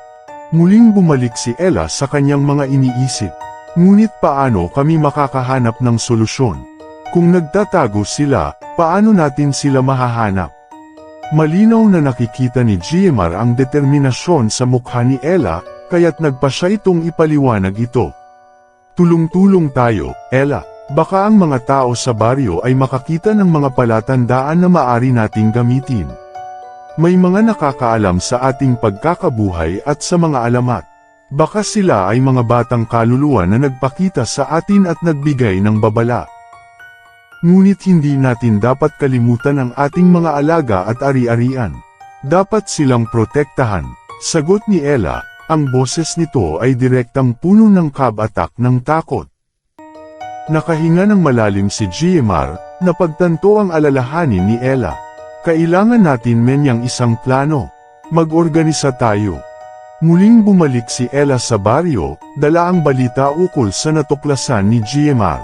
Muling bumalik si Ella sa kanyang mga iniisip. "Ngunit paano kami makakahanap ng solusyon? Kung nagtatago sila, paano natin sila mahahanap?" Malinaw na nakikita ni GMR ang determinasyon sa mukha ni Ella, kaya't nagpa siya itong ipaliwanag ito. "Tulong-tulong tayo, Ella. Baka ang mga tao sa baryo ay makakita ng mga palatandaan na maari nating gamitin. May mga nakakaalam sa ating pagkakabuhay at sa mga alamat. Baka sila ay mga batang kaluluwa na nagpakita sa atin at nagbigay ng babala. Ngunit hindi natin dapat kalimutan ang ating mga alaga at ari-arian. Dapat silang protektahan." Sagot ni Ella, ang boses nito ay direktang puno ng kab-atak ng takot. Nakahinga ng malalim si GMR, napagtanto ang alalahanin ni Ella. "Kailangan natin menyang isang plano. Mag-organisa tayo." Muling bumalik si Ella sa baryo, dala ang balita ukol sa natuklasan ni GMR.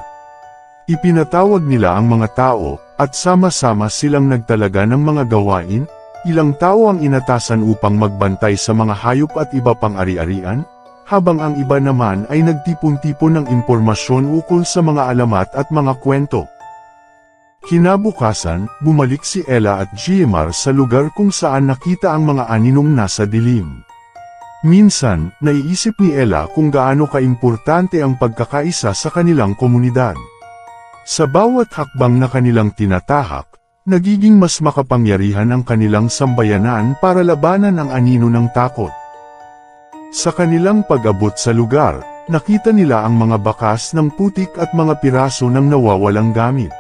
Ipinatawag nila ang mga tao, at sama-sama silang nagtalaga ng mga gawain. Ilang tao ang inatasan upang magbantay sa mga hayop at iba pang ari-arian, habang ang iba naman ay nagtipon-tipon ng impormasyon ukol sa mga alamat at mga kwento. Kinabukasan, bumalik si Ella at GMR sa lugar kung saan nakita ang mga aninong nasa dilim. Minsan, naiisip ni Ella kung gaano kaimportante ang pagkakaisa sa kanilang komunidad. Sa bawat hakbang na kanilang tinatahak, nagiging mas makapangyarihan ang kanilang sambayanan para labanan ang anino ng takot. Sa kanilang pag-abot sa lugar, nakita nila ang mga bakas ng putik at mga piraso ng nawawalang gamit.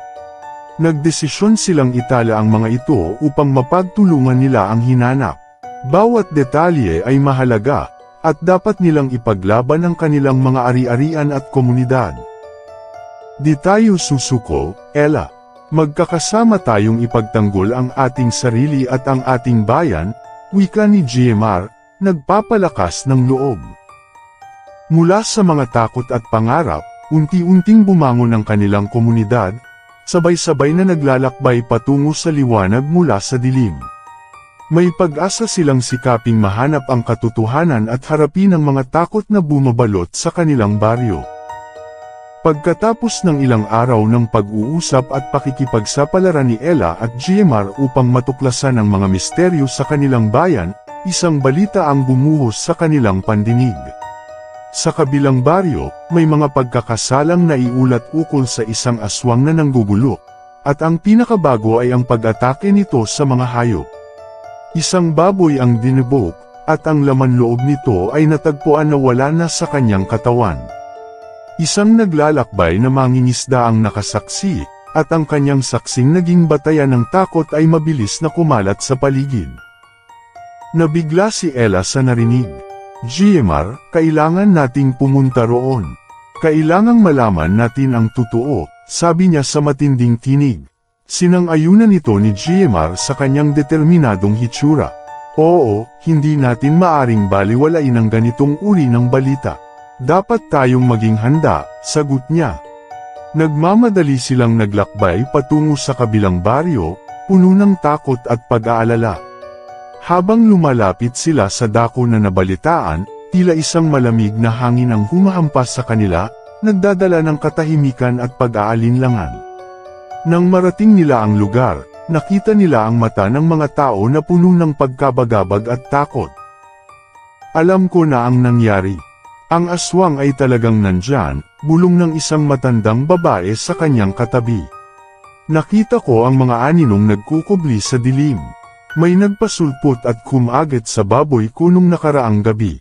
Nagdesisyon silang itala ang mga ito upang mapagtulungan nila ang hinanap. Bawat detalye ay mahalaga, at dapat nilang ipaglaban ang kanilang mga ari-arian at komunidad. "Di tayo susuko, Ella. Magkakasama tayong ipagtanggol ang ating sarili at ang ating bayan," wika ni GMR, nagpapalakas ng loob. Mula sa mga takot at pangarap, unti-unting bumangon ang kanilang komunidad, sabay-sabay na naglalakbay patungo sa liwanag mula sa dilim. May pag-asa silang sikaping mahanap ang katotohanan at harapin ang mga takot na bumabalot sa kanilang baryo. Pagkatapos ng ilang araw ng pag-uusap at pakikipagsapalaran ni Ella at GMR upang matuklasan ang mga misteryo sa kanilang bayan, isang balita ang bumuhos sa kanilang pandinig. Sa kabilang baryo, may mga pagkakasalang naiulat ukol sa isang aswang na nanggugulo, at ang pinakabago ay ang pag-atake nito sa mga hayop. Isang baboy ang dinibok, at ang laman loob nito ay natagpuan na wala na sa kanyang katawan. Isang naglalakbay na mangingisda ang nakasaksi, at ang kanyang saksing naging batayan ng takot ay mabilis na kumalat sa paligid. Nabigla si Ella sa narinig. "GMR, kailangan nating pumunta roon. Kailangang malaman natin ang totoo," sabi niya sa matinding tinig. Sinang-ayunan ito ni GMR sa kanyang determinadong hitsura. "Oo, hindi natin maaring baliwalain ang ganitong uri ng balita. Dapat tayong maging handa," sagot niya. Nagmamadali silang naglakbay patungo sa kabilang baryo, puno ng takot at pag-aalala. Habang lumalapit sila sa dako na nabalitaan, tila isang malamig na hangin ang humahampas sa kanila, nagdadala ng katahimikan at pag-aalinlangan. Nang marating nila ang lugar, nakita nila ang mata ng mga tao na puno ng pagkabagabag at takot. "Alam ko na ang nangyari. Ang aswang ay talagang nandyan," bulong ng isang matandang babae sa kanyang katabi. "Nakita ko ang mga aninong nagkukubli sa dilim. May nagpasulpot at kumagat sa baboy ko nung nakaraang gabi."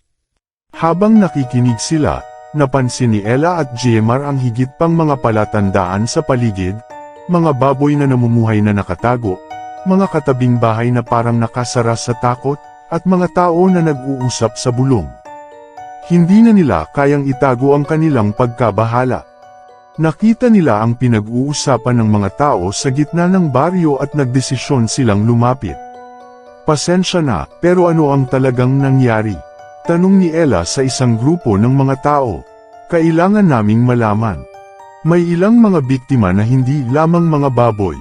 Habang nakikinig sila, napansin ni Ella at GMR ang higit pang mga palatandaan sa paligid, mga baboy na namumuhay na nakatago, mga katabing bahay na parang nakasara sa takot, at mga tao na nag-uusap sa bulong. Hindi na nila kayang itago ang kanilang pagkabahala. Nakita nila ang pinag-uusapan ng mga tao sa gitna ng baryo at nagdesisyon silang lumapit. "Pasensya na, pero ano ang talagang nangyari?" tanong ni Ella sa isang grupo ng mga tao. "Kailangan naming malaman. May ilang mga biktima na hindi lamang mga baboy.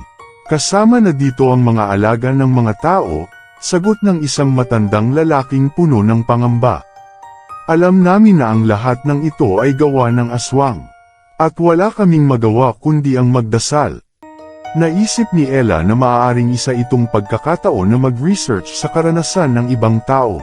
Kasama na dito ang mga alaga ng mga tao," sagot ng isang matandang lalaking puno ng pangamba. "Alam namin na ang lahat ng ito ay gawa ng aswang. At wala kaming magawa kundi ang magdasal." Naisip ni Ella na maaaring isa itong pagkakataon na mag-research sa karanasan ng ibang tao.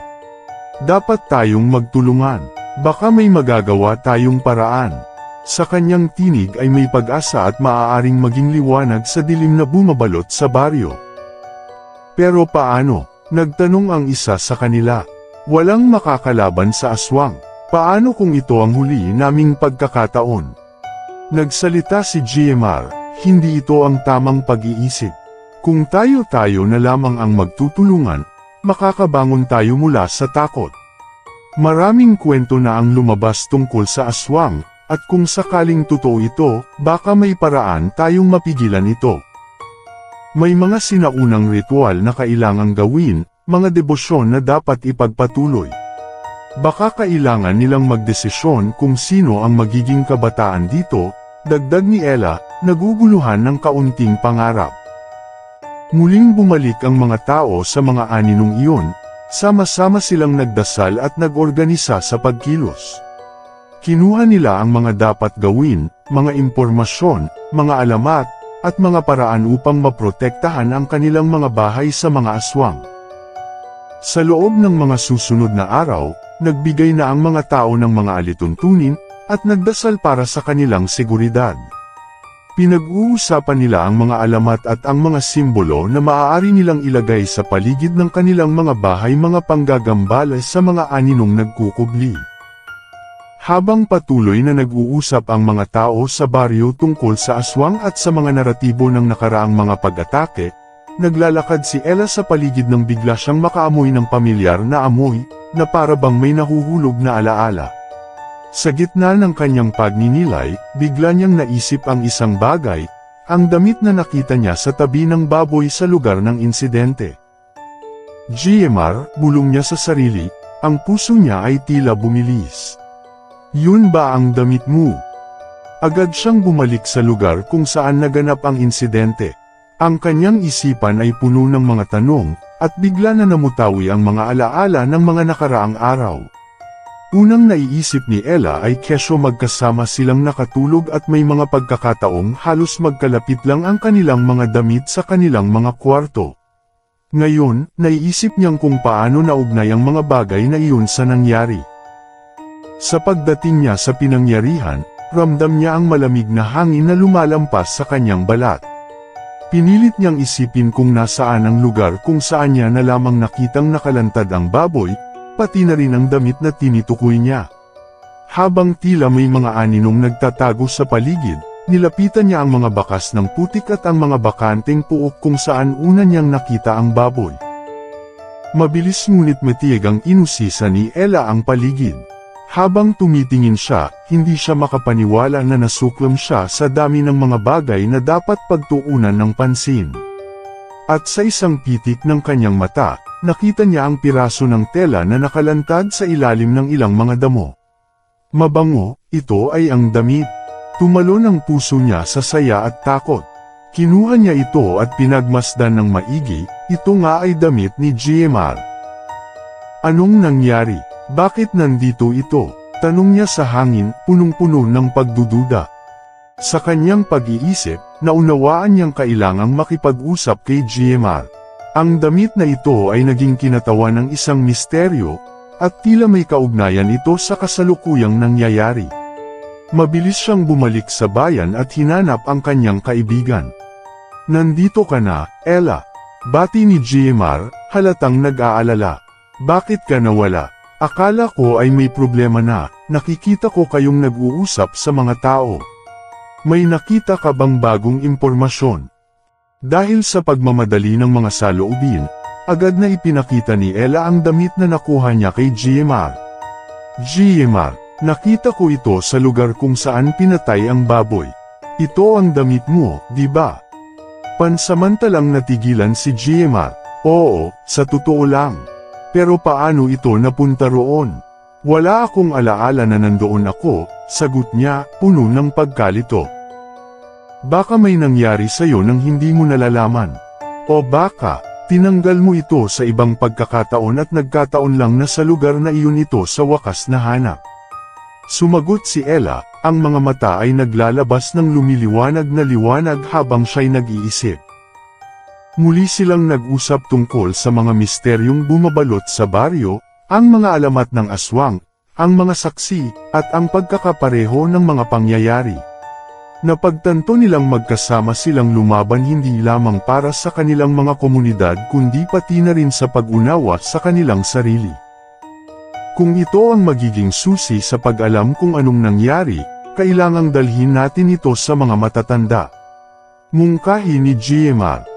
"Dapat tayong magtulungan. Baka may magagawa tayong paraan." Sa kanyang tinig ay may pag-asa at maaaring maging liwanag sa dilim na bumabalot sa baryo. "Pero paano?" nagtanong ang isa sa kanila. "Walang makakalaban sa aswang. Paano kung ito ang huli naming pagkakataon?" Nagsalita si GMR. "Hindi ito ang tamang pag-iisip. Kung tayo-tayo na lamang ang magtutulungan, makakabangon tayo mula sa takot. Maraming kwento na ang lumabas tungkol sa aswang, at kung sakaling totoo ito, baka may paraan tayong mapigilan ito. May mga sinaunang ritual na kailangang gawin, mga debosyon na dapat ipagpatuloy. Baka kailangan nilang magdesisyon kung sino ang magiging kabataan dito," dagdag ni Ella, naguguluhan ng kaunting pangarap. Muling bumalik ang mga tao sa mga aninong iyon, sama-sama silang nagdasal at nag-organisa sa pagkilos. Kinuha nila ang mga dapat gawin, mga impormasyon, mga alamat, at mga paraan upang maprotektahan ang kanilang mga bahay sa mga aswang. Sa loob ng mga susunod na araw, nagbigay na ang mga tao ng mga alituntunin, at nagdasal para sa kanilang seguridad. Pinag-uusapan nila ang mga alamat at ang mga simbolo na maaari nilang ilagay sa paligid ng kanilang mga bahay, mga panggagambala sa mga aninong nagkukubli. Habang patuloy na nag-uusap ang mga tao sa baryo tungkol sa aswang at sa mga naratibo ng nakaraang mga pag-atake, naglalakad si Ella sa paligid nang bigla siyang makaamoy ng pamilyar na amoy, na para bang may nahuhulog na alaala. Sa gitna ng kanyang pagninilay, bigla niyang naisip ang isang bagay, ang damit na nakita niya sa tabi ng baboy sa lugar ng insidente. "GMR," bulong niya sa sarili, ang puso niya ay tila bumilis. "Yun ba ang damit mo?" Agad siyang bumalik sa lugar kung saan naganap ang insidente. Ang kanyang isipan ay puno ng mga tanong, at bigla na namutawi ang mga alaala ng mga nakaraang araw. Unang naiisip ni Ella ay kesyo magkasama silang nakatulog at may mga pagkakataong halos magkalapit lang ang kanilang mga damit sa kanilang mga kwarto. Ngayon, naiisip niyang kung paano naugnay ang mga bagay na iyon sa nangyari. Sa pagdating niya sa pinangyarihan, ramdam niya ang malamig na hangin na lumalampas sa kanyang balat. Pinilit niyang isipin kung nasaan ang lugar kung saan niya na lamang nakitang nakalantad ang baboy, pati na rin ang damit na tinitukoy niya. Habang tila may mga aninong nagtatago sa paligid, nilapitan niya ang mga bakas ng putik at ang mga bakanteng puok kung saan una niyang nakita ang baboy. Mabilis ngunit matiag ang inusisa ni Ella ang paligid. Habang tumitingin siya, hindi siya makapaniwala na nasuklam siya sa dami ng mga bagay na dapat pagtuunan ng pansin. At sa isang pitik ng kanyang mata, nakita niya ang piraso ng tela na nakalantad sa ilalim ng ilang mga damo. Mabango, ito ay ang damit. Tumalon ang puso niya sa saya at takot. Kinuha niya ito at pinagmasdan ng maigi, ito nga ay damit ni GMR. Anong nangyari? Bakit nandito ito? Tanong niya sa hangin, punong-puno ng pagdududa. Sa kanyang pag-iisip, naunawaan niyang kailangang makipag-usap kay GMR. Ang damit na ito ay naging kinatawan ng isang misteryo, at tila may kaugnayan ito sa kasalukuyang nangyayari. Mabilis siyang bumalik sa bayan at hinanap ang kanyang kaibigan. Nandito ka na, Ella. Bati ni GMR, halatang nag-aalala. Bakit ka nawala? Akala ko ay may problema na, nakikita ko kayong nag-uusap sa mga tao. May nakita ka bang bagong impormasyon? Dahil sa pagmamadali ng mga saloobin, agad na ipinakita ni Ella ang damit na nakuha niya kay GMR. GMR, nakita ko ito sa lugar kung saan pinatay ang baboy. Ito ang damit mo, di ba? Pansamantalang natigilan si GMR. Oo, sa totoo lang. Pero paano ito napunta roon? Wala akong alaala na nandoon ako, sagot niya, puno ng pagkalito. Baka may nangyari sa'yo nang hindi mo nalalaman. O baka, tinanggal mo ito sa ibang pagkakataon at nagkataon lang na sa lugar na iyon ito sa wakas nahanap. Sumagot si Ella, ang mga mata ay naglalabas ng lumiliwanag na liwanag habang siya'y nag-iisip. Muli silang nag-usap tungkol sa mga misteryong bumabalot sa baryo, ang mga alamat ng aswang, ang mga saksi, at ang pagkakapareho ng mga pangyayari. Napagtanto nilang magkasama silang lumaban hindi lamang para sa kanilang mga komunidad kundi pati na rin sa pag-unawa sa kanilang sarili. Kung ito ang magiging susi sa pag-alam kung anong nangyari, kailangang dalhin natin ito sa mga matatanda. Mungkahi ni GMR.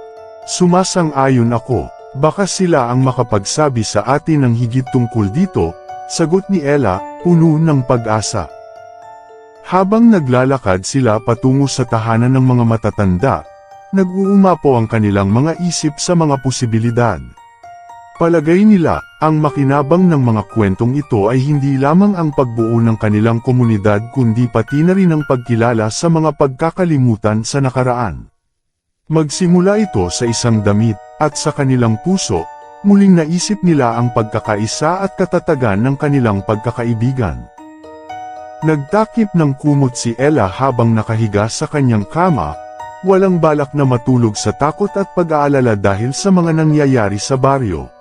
Sumasang-ayon ako, baka sila ang makapagsabi sa atin ng higit tungkol dito, sagot ni Ella, puno ng pag-asa. Habang naglalakad sila patungo sa tahanan ng mga matatanda, nag-uumapo ang kanilang mga isip sa mga posibilidad. Palagay nila, ang makinabang ng mga kwentong ito ay hindi lamang ang pagbuo ng kanilang komunidad kundi pati na rin ang pagkilala sa mga pagkakalimutan sa nakaraan. Magsimula ito sa isang damit, at sa kanilang puso, muling naisip nila ang pagkakaisa at katatagan ng kanilang pagkakaibigan. Nagtakip ng kumot si Ella habang nakahiga sa kanyang kama, walang balak na matulog sa takot at pag-aalala dahil sa mga nangyayari sa baryo.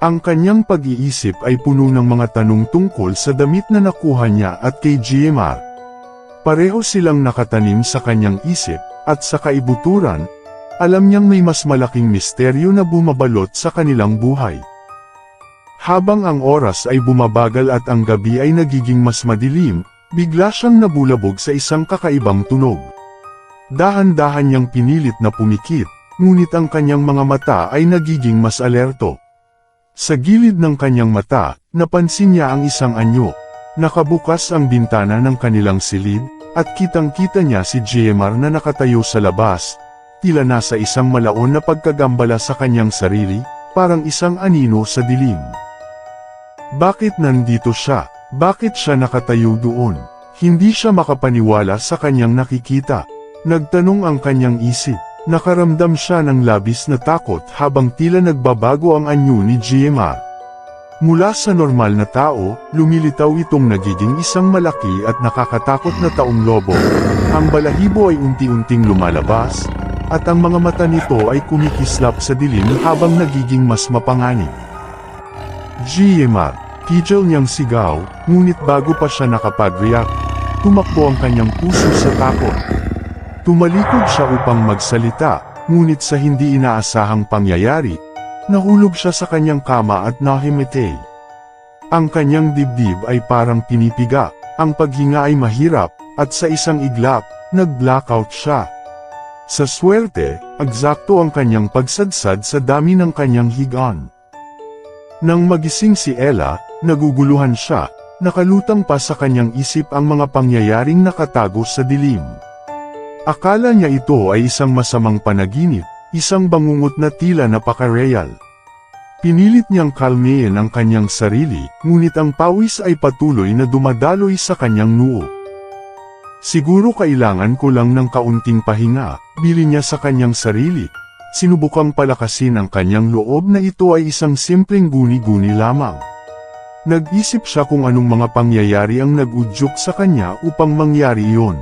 Ang kanyang pag-iisip ay puno ng mga tanong tungkol sa damit na nakuha niya at kay GMR. Pareho silang nakatanim sa kanyang isip, at sa kaibuturan, alam niyang may mas malaking misteryo na bumabalot sa kanilang buhay. Habang ang oras ay bumabagal at ang gabi ay nagiging mas madilim, bigla siyang nabulabog sa isang kakaibang tunog. Dahan-dahan niyang pinilit na pumikit, ngunit ang kanyang mga mata ay nagiging mas alerto. Sa gilid ng kanyang mata, napansin niya ang isang anyo. Nakabukas ang bintana ng kanilang silid, at kitang-kita niya si GMR na nakatayo sa labas, tila nasa isang malaon na pagkagambala sa kanyang sarili, parang isang anino sa dilim. Bakit nandito siya? Bakit siya nakatayo doon? Hindi siya makapaniwala sa kanyang nakikita. Nagtanong ang kanyang isip. Nakaramdam siya ng labis na takot habang tila nagbabago ang anyo ni GMR. Mula sa normal na tao, lumilitaw itong nagiging isang malaki at nakakatakot na taong lobo. Ang balahibo ay unti-unting lumalabas, at ang mga mata nito ay kumikislap sa dilim habang nagiging mas mapanganib. GMR, tigil niyang sigaw, ngunit bago pa siya nakapag-react, tumakbo ang kanyang puso sa takot. Tumalikod siya upang magsalita, ngunit sa hindi inaasahang pangyayari, nahulog siya sa kanyang kama at nahimatay. Ang kanyang dibdib ay parang pinipiga, ang paghinga ay mahirap, at sa isang iglap, nag-blackout siya. Sa swerte, eksakto ang kanyang pagsadsad sa dami ng kanyang higaan. Nang magising si Ella, naguguluhan siya, nakalutang pa sa kanyang isip ang mga pangyayaring nakatago sa dilim. Akala niya ito ay isang masamang panaginip, isang bangungot na tila napaka-real. Pinilit niyang kalmayin ang kanyang sarili, ngunit ang pawis ay patuloy na dumadaloy sa kanyang noo. Siguro kailangan ko lang ng kaunting pahinga, bilin niya sa kanyang sarili. Sinubukang palakasin ang kanyang loob na ito ay isang simpleng guni-guni lamang. Nag-isip siya kung anong mga pangyayari ang nag-udyok sa kanya upang mangyari iyon.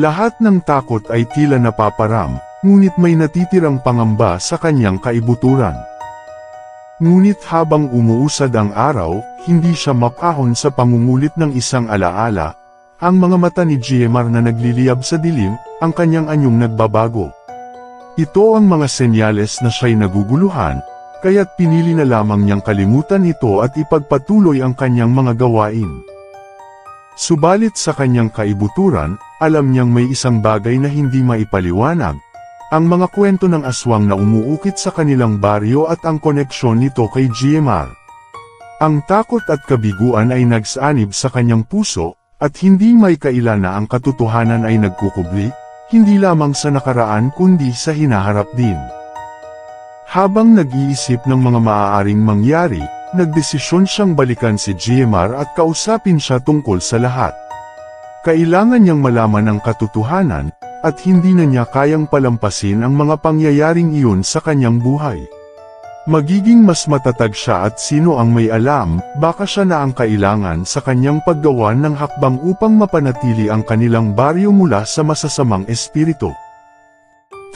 Lahat ng takot ay tila napaparam, ngunit may natitirang pangamba sa kanyang kaibuturan. Ngunit habang umuusad ang araw, hindi siya makahon sa pangungulit ng isang alaala. Ang mga mata ni GMR na nagliliyab sa dilim, ang kanyang anyong nagbabago. Ito ang mga senyales na siya'y naguguluhan, kaya't pinili na lamang niyang kalimutan ito at ipagpatuloy ang kanyang mga gawain. Subalit sa kanyang kaibuturan, alam niyang may isang bagay na hindi maipaliwanag. Ang mga kwento ng aswang na umuukit sa kanilang baryo at ang koneksyon nito kay GMR. Ang takot at kabiguan ay nagsanib sa kanyang puso, at hindi may kailan na ang katotohanan ay nagkukubli, hindi lamang sa nakaraan kundi sa hinaharap din. Habang nag-iisip ng mga maaaring mangyari, nagdesisyon siyang balikan si GMR at kausapin siya tungkol sa lahat. Kailangan niyang malaman ang katotohanan, at hindi na niya kayang palampasin ang mga pangyayaring iyon sa kanyang buhay. Magiging mas matatag siya at sino ang may alam, baka siya na ang kailangan sa kanyang paggawa ng hakbang upang mapanatili ang kanilang baryo mula sa masasamang espiritu.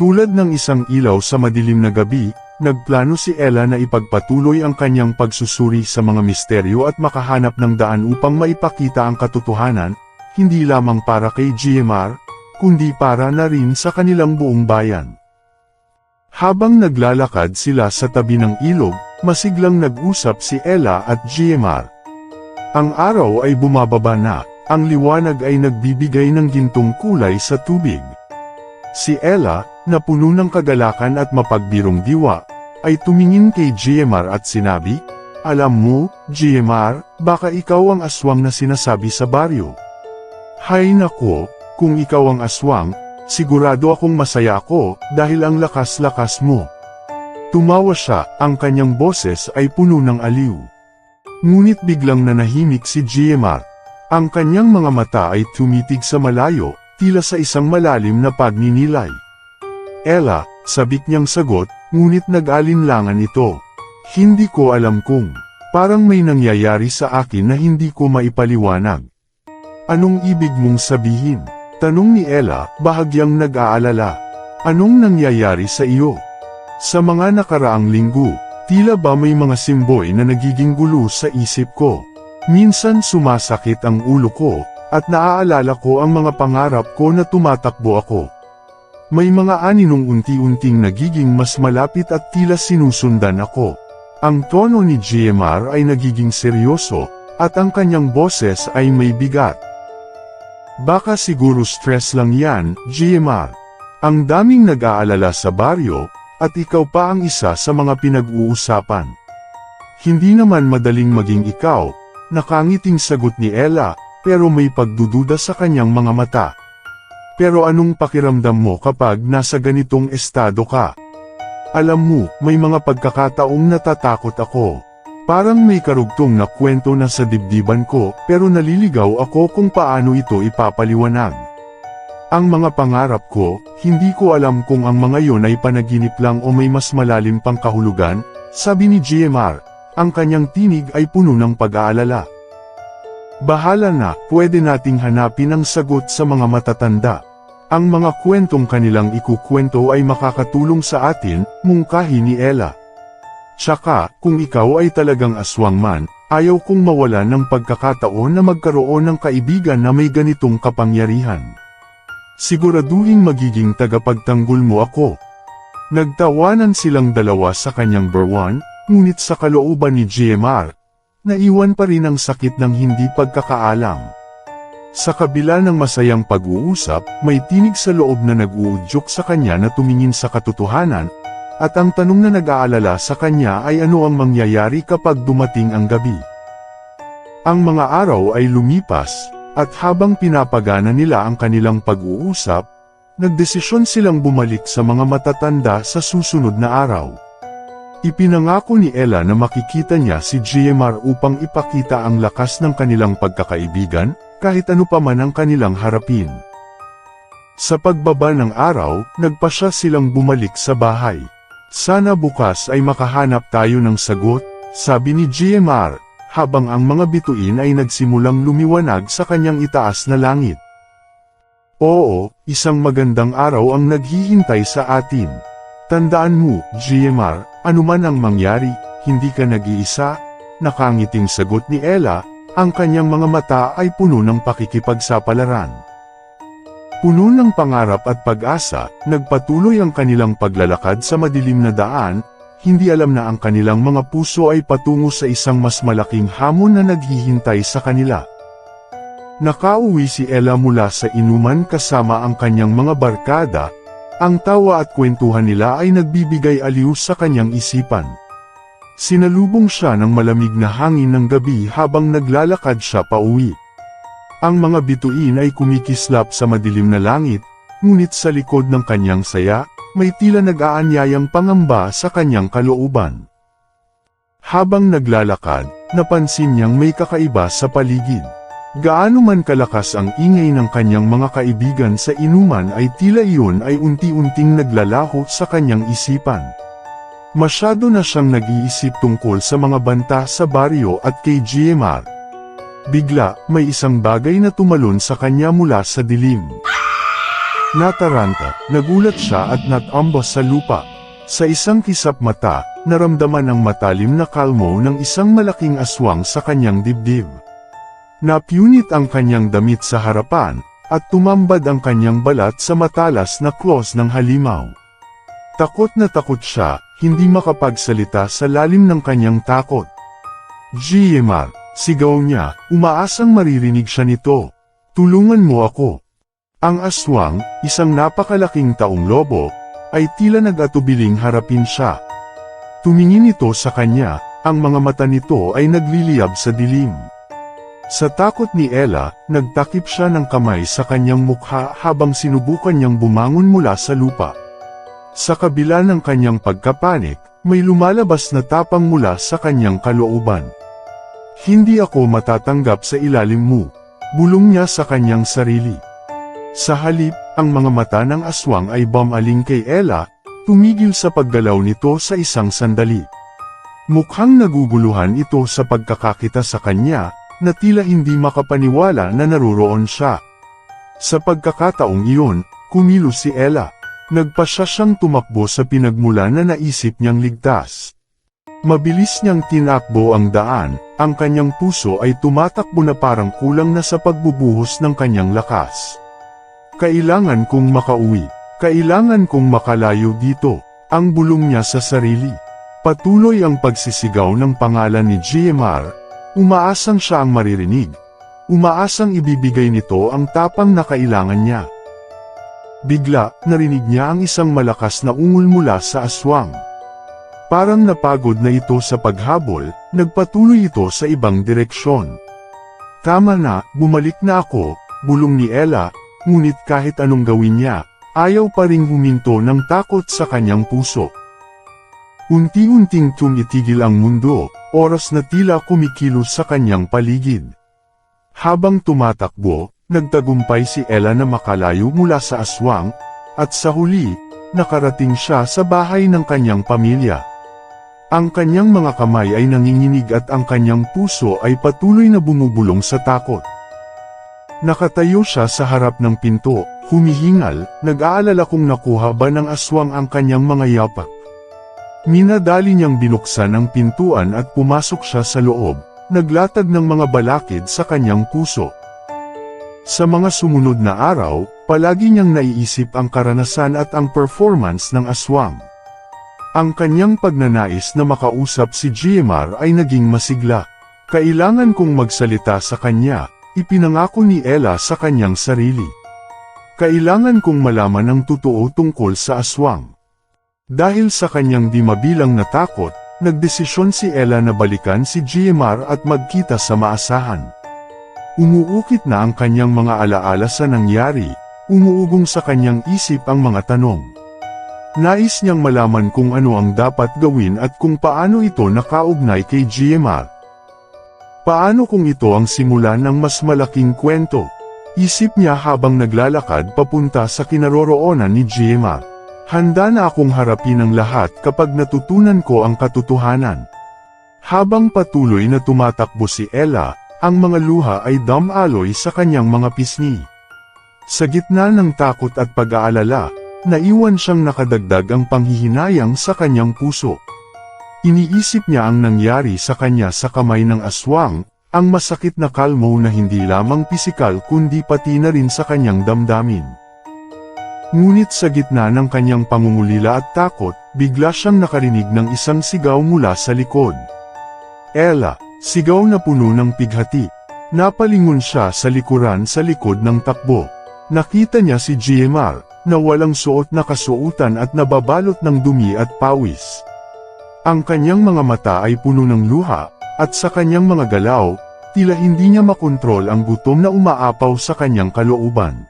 Tulad ng isang ilaw sa madilim na gabi, nagplano si Ella na ipagpatuloy ang kanyang pagsusuri sa mga misteryo at makahanap ng daan upang maipakita ang katotohanan, hindi lamang para kay GMR, kundi para na rin sa kanilang buong bayan. Habang naglalakad sila sa tabi ng ilog, masiglang nag-usap si Ella at GMR. Ang araw ay bumababa na, ang liwanag ay nagbibigay ng gintong kulay sa tubig. Si Ella, na puno ng kagalakan at mapagbirong diwa, ay tumingin kay GMR at sinabi, "Alam mo, GMR, baka ikaw ang aswang na sinasabi sa baryo." "Hay nako, kung ikaw ang aswang, sigurado akong masaya ako, dahil ang lakas-lakas mo." Tumawa siya, ang kanyang boses ay puno ng aliw. Ngunit biglang nanahimik si GMR. Ang kanyang mga mata ay tumitig sa malayo, tila sa isang malalim na pagninilay. "Ella," sabik niyang sagot, ngunit nag-alinlangan ito. "Hindi ko alam kung, parang may nangyayari sa akin na hindi ko maipaliwanag." "Anong ibig mong sabihin?" tanong ni Ella, bahagyang nag-aalala. "Anong nangyayari sa iyo?" "Sa mga nakaraang linggo, tila ba may mga simboy na nagiging gulo sa isip ko. Minsan sumasakit ang ulo ko, at naaalala ko ang mga pangarap ko na tumatakbo ako. May mga aninong unti-unting nagiging mas malapit at tila sinusundan ako." Ang tono ni GMR ay nagiging seryoso, at ang kanyang boses ay may bigat. "Baka siguro stress lang yan, GMR. Ang daming nag-aalala sa baryo, at ikaw pa ang isa sa mga pinag-uusapan." "Hindi naman madaling maging ikaw," nakangiting sagot ni Ella, pero may pagdududa sa kanyang mga mata. "Pero anong pakiramdam mo kapag nasa ganitong estado ka?" "Alam mo, may mga pagkakataong natatakot ako. Parang may karugtong na kwento na sa dibdiban ko, pero naliligaw ako kung paano ito ipapaliwanag. Ang mga pangarap ko, hindi ko alam kung ang mga yon ay panaginip lang o may mas malalim pang kahulugan," sabi ni GMR. Ang kanyang tinig ay puno ng pag-aalala. "Bahala na, pwede nating hanapin ang sagot sa mga matatanda. Ang mga kwentong kanilang ikukwento ay makakatulong sa atin, mungkahi ni Ella. Tsaka, kung ikaw ay talagang aswang man, ayaw kong mawalan ng pagkakataon na magkaroon ng kaibigan na may ganitong kapangyarihan. Siguraduhin magiging tagapagtanggol mo ako. Nagtawanan silang dalawa sa kanyang berwan, ngunit sa kalooban ni GMR, naiwan pa rin ang sakit ng hindi pagkakaalam. Sa kabila ng masayang pag-uusap, may tinig sa loob na nag-uudyok sa kanya na tumingin sa katotohanan, at ang tanong na nag-aalala sa kanya ay ano ang mangyayari kapag dumating ang gabi. Ang mga araw ay lumipas, at habang pinapagana nila ang kanilang pag-uusap, nagdesisyon silang bumalik sa mga matatanda sa susunod na araw. Ipinangako ni Ella na makikita niya si GMR upang ipakita ang lakas ng kanilang pagkakaibigan, kahit ano pa man ang kanilang harapin. Sa pagbaba ng araw, nagpasya silang bumalik sa bahay. Sana bukas ay makahanap tayo ng sagot, sabi ni GMR, habang ang mga bituin ay nagsimulang lumiwanag sa kanyang itaas na langit. Oo, isang magandang araw ang naghihintay sa atin. Tandaan mo, GMR, anuman ang mangyari, hindi ka nag-iisa, nakangiting sagot ni Ella, ang kanyang mga mata ay puno ng pakikipagsapalaran. Puno ng pangarap at pag-asa, nagpatuloy ang kanilang paglalakad sa madilim na daan, hindi alam na ang kanilang mga puso ay patungo sa isang mas malaking hamon na naghihintay sa kanila. Nakauwi si Ella mula sa inuman kasama ang kanyang mga barkada, ang tawa at kwentuhan nila ay nagbibigay aliw sa kanyang isipan. Sinalubong siya ng malamig na hangin ng gabi habang naglalakad siya pauwi. Ang mga bituin ay kumikislap sa madilim na langit, ngunit sa likod ng kanyang saya, may tila nag-aanyayang pangamba sa kanyang kalooban. Habang naglalakad, napansin niyang may kakaiba sa paligid. Gaano man kalakas ang ingay ng kanyang mga kaibigan sa inuman ay tila iyon ay unti-unting naglalaho sa kanyang isipan. Masyado na siyang nag-iisip tungkol sa mga banta sa baryo at kay GMR. Bigla, may isang bagay na tumalon sa kanya mula sa dilim. Nataranta, nagulat siya at natambas sa lupa. Sa isang kisap mata, naramdaman ang matalim na kalmo ng isang malaking aswang sa kanyang dibdib. Napunit ang kanyang damit sa harapan, at tumambad ang kanyang balat sa matalas na claws ng halimaw. Takot na takot siya, hindi makapagsalita sa lalim ng kanyang takot. GMR, sigaw niya, umaasang maririnig siya nito. Tulungan mo ako. Ang aswang, isang napakalaking taong lobo, ay tila nag-atubiling harapin siya. Tumingin ito sa kanya, ang mga mata nito ay nagliliyab sa dilim. Sa takot ni Ella, nagtakip siya ng kamay sa kanyang mukha habang sinubukan niyang bumangon mula sa lupa. Sa kabila ng kanyang pagkapanik, may lumalabas na tapang mula sa kanyang kalooban. Hindi ako matatanggap sa ilalim mo, bulong niya sa kanyang sarili. Sa halip, ang mga mata ng aswang ay bumaling kay Ella, tumigil sa paggalaw nito sa isang sandali. Mukhang naguguluhan ito sa pagkakakita sa kanya, na tila hindi makapaniwala na naroroon siya. Sa pagkakataong iyon, kumilos si Ella. Nagpasya siyang tumakbo sa pinagmulan na naisip niyang ligtas. Mabilis niyang tinakbo ang daan, ang kanyang puso ay tumatakbo na parang kulang na sa pagbubuhos ng kanyang lakas. Kailangan kong makauwi. Kailangan kong makalayo dito, ang bulong niya sa sarili. Patuloy ang pagsisigaw ng pangalan ni GMR, umaasang siya ang maririnig. Umaasang ibibigay nito ang tapang na kailangan niya. Bigla, narinig niya ang isang malakas na ungol mula sa aswang. Parang napagod na ito sa paghabol, nagpatuloy ito sa ibang direksyon. Tama na, bumalik na ako, bulong ni Ella, ngunit kahit anong gawin niya, ayaw pa ring huminto ng takot sa kanyang puso. Unti-unting tumitigil ang mundo, oras na tila kumikilos sa kanyang paligid. Habang tumatakbo, nagtagumpay si Ella na makalayo mula sa aswang, at sa huli, nakarating siya sa bahay ng kanyang pamilya. Ang kanyang mga kamay ay nanginginig at ang kanyang puso ay patuloy na bumubulong sa takot. Nakatayo siya sa harap ng pinto, Humihingal, nag-aalala kung nakuha ba ng aswang ang kanyang mga yapak. Minadali niyang binuksan ang pintuan at pumasok siya sa loob, naglatag ng mga balakid sa kanyang puso. Sa mga sumunod na araw, palagi niyang naiisip ang karanasan at ang performance ng aswang. Ang kanyang pagnanais na makausap si GMR ay naging masigla. Kailangan kong magsalita sa kanya, ipinangako ni Ella sa kanyang sarili. Kailangan kong malaman ang totoo tungkol sa aswang. Dahil sa kanyang di mabilang na takot, nagdesisyon si Ella na balikan si GMR at magkita sa maasahan. Umuukit na ang kanyang mga alaala sa nangyari, umuugong sa kanyang isip ang mga tanong. Nais niyang malaman kung ano ang dapat gawin at kung paano ito nakaugnay kay GMR. Paano kung ito ang simulan ng mas malaking kwento? Isip niya habang naglalakad papunta sa kinaroroonan ni GMR. Handa na akong harapin ang lahat kapag natutunan ko ang katotohanan. Habang patuloy na tumatakbo si Ella, ang mga luha ay dumaloy sa kanyang mga pisngi. Sa gitna ng takot at pag-aalala, naiwan siyang nakadagdag ang panghihinayang sa kanyang puso. Iniisip niya ang nangyari sa kanya sa kamay ng aswang, ang masakit na kalmo na hindi lamang pisikal kundi pati na rin sa kanyang damdamin. Ngunit sa gitna ng kanyang pangungulila at takot, bigla siyang nakarinig ng isang sigaw mula sa likod. Ella, sigaw na puno ng pighati. Napalingon siya sa likuran sa likod ng takbo. Nakita niya si GMR, na walang suot na kasuotan at nababalot ng dumi at pawis. Ang kanyang mga mata ay puno ng luha, at sa kanyang mga galaw, tila hindi niya makontrol ang gutom na umaapaw sa kanyang kalooban.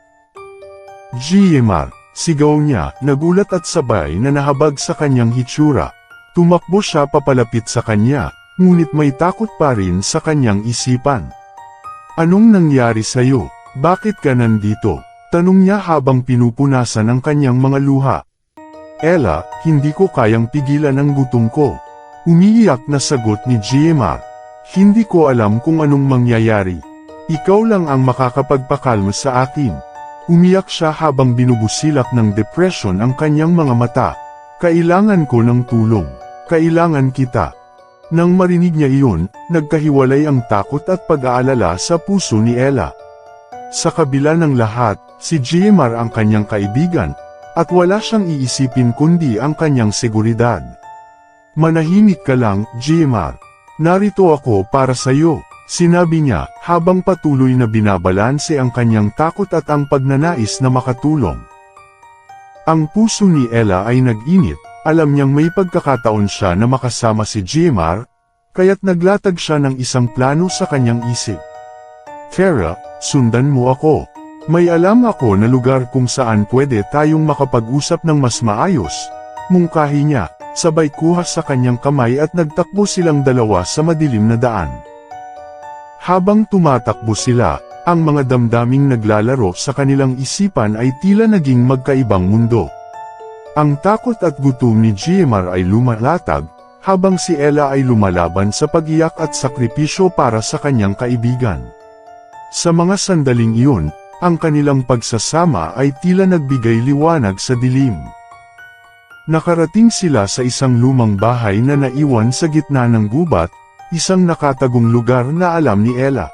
GMR, sigaw niya, nagulat at sabay na nahabag sa kanyang hitsura. Tumakbo siya papalapit sa kanya, ngunit may takot pa rin sa kanyang isipan. Anong nangyari sa'yo? Bakit ka nandito? Tanong niya habang pinupunasan ang kanyang mga luha. Ella, hindi ko kayang pigilan ang gutom ko. Umiiyak na sagot ni GMR. Hindi ko alam kung anong mangyayari. Ikaw lang ang makakapagpakalma sa akin. Umiyak siya habang binubusilak ng depression ang kanyang mga mata. Kailangan ko ng tulong. Kailangan kita. Nang marinig niya iyon, nagkahiwalay ang takot at pag-aalala sa puso ni Ella. Sa kabila ng lahat, si GMR ang kanyang kaibigan, at wala siyang iisipin kundi ang kanyang seguridad. Manahimik ka lang, GMR. Narito ako para sa'yo, sinabi niya, habang patuloy na binabalanse ang kanyang takot at ang pagnanais na makatulong. Ang puso ni Ella ay nag-init, alam niyang may pagkakataon siya na makasama si GMR, kaya't naglatag siya ng isang plano sa kanyang isip. Tara, sundan mo ako. May alam ako na lugar kung saan pwede tayong makapag-usap ng mas maayos. Mungkahi niya, sabay kuha sa kanyang kamay at nagtakbo silang dalawa sa madilim na daan. Habang tumatakbo sila, ang mga damdaming naglalaro sa kanilang isipan ay tila naging magkaibang mundo. Ang takot at gutom ni GMR ay lumalatag, habang si Ella ay lumalaban sa pag-iyak at sakripisyo para sa kanyang kaibigan. Sa mga sandaling iyon, ang kanilang pagsasama ay tila nagbigay liwanag sa dilim. Nakarating sila sa isang lumang bahay na naiwan sa gitna ng gubat, isang nakatagong lugar na alam ni Ella.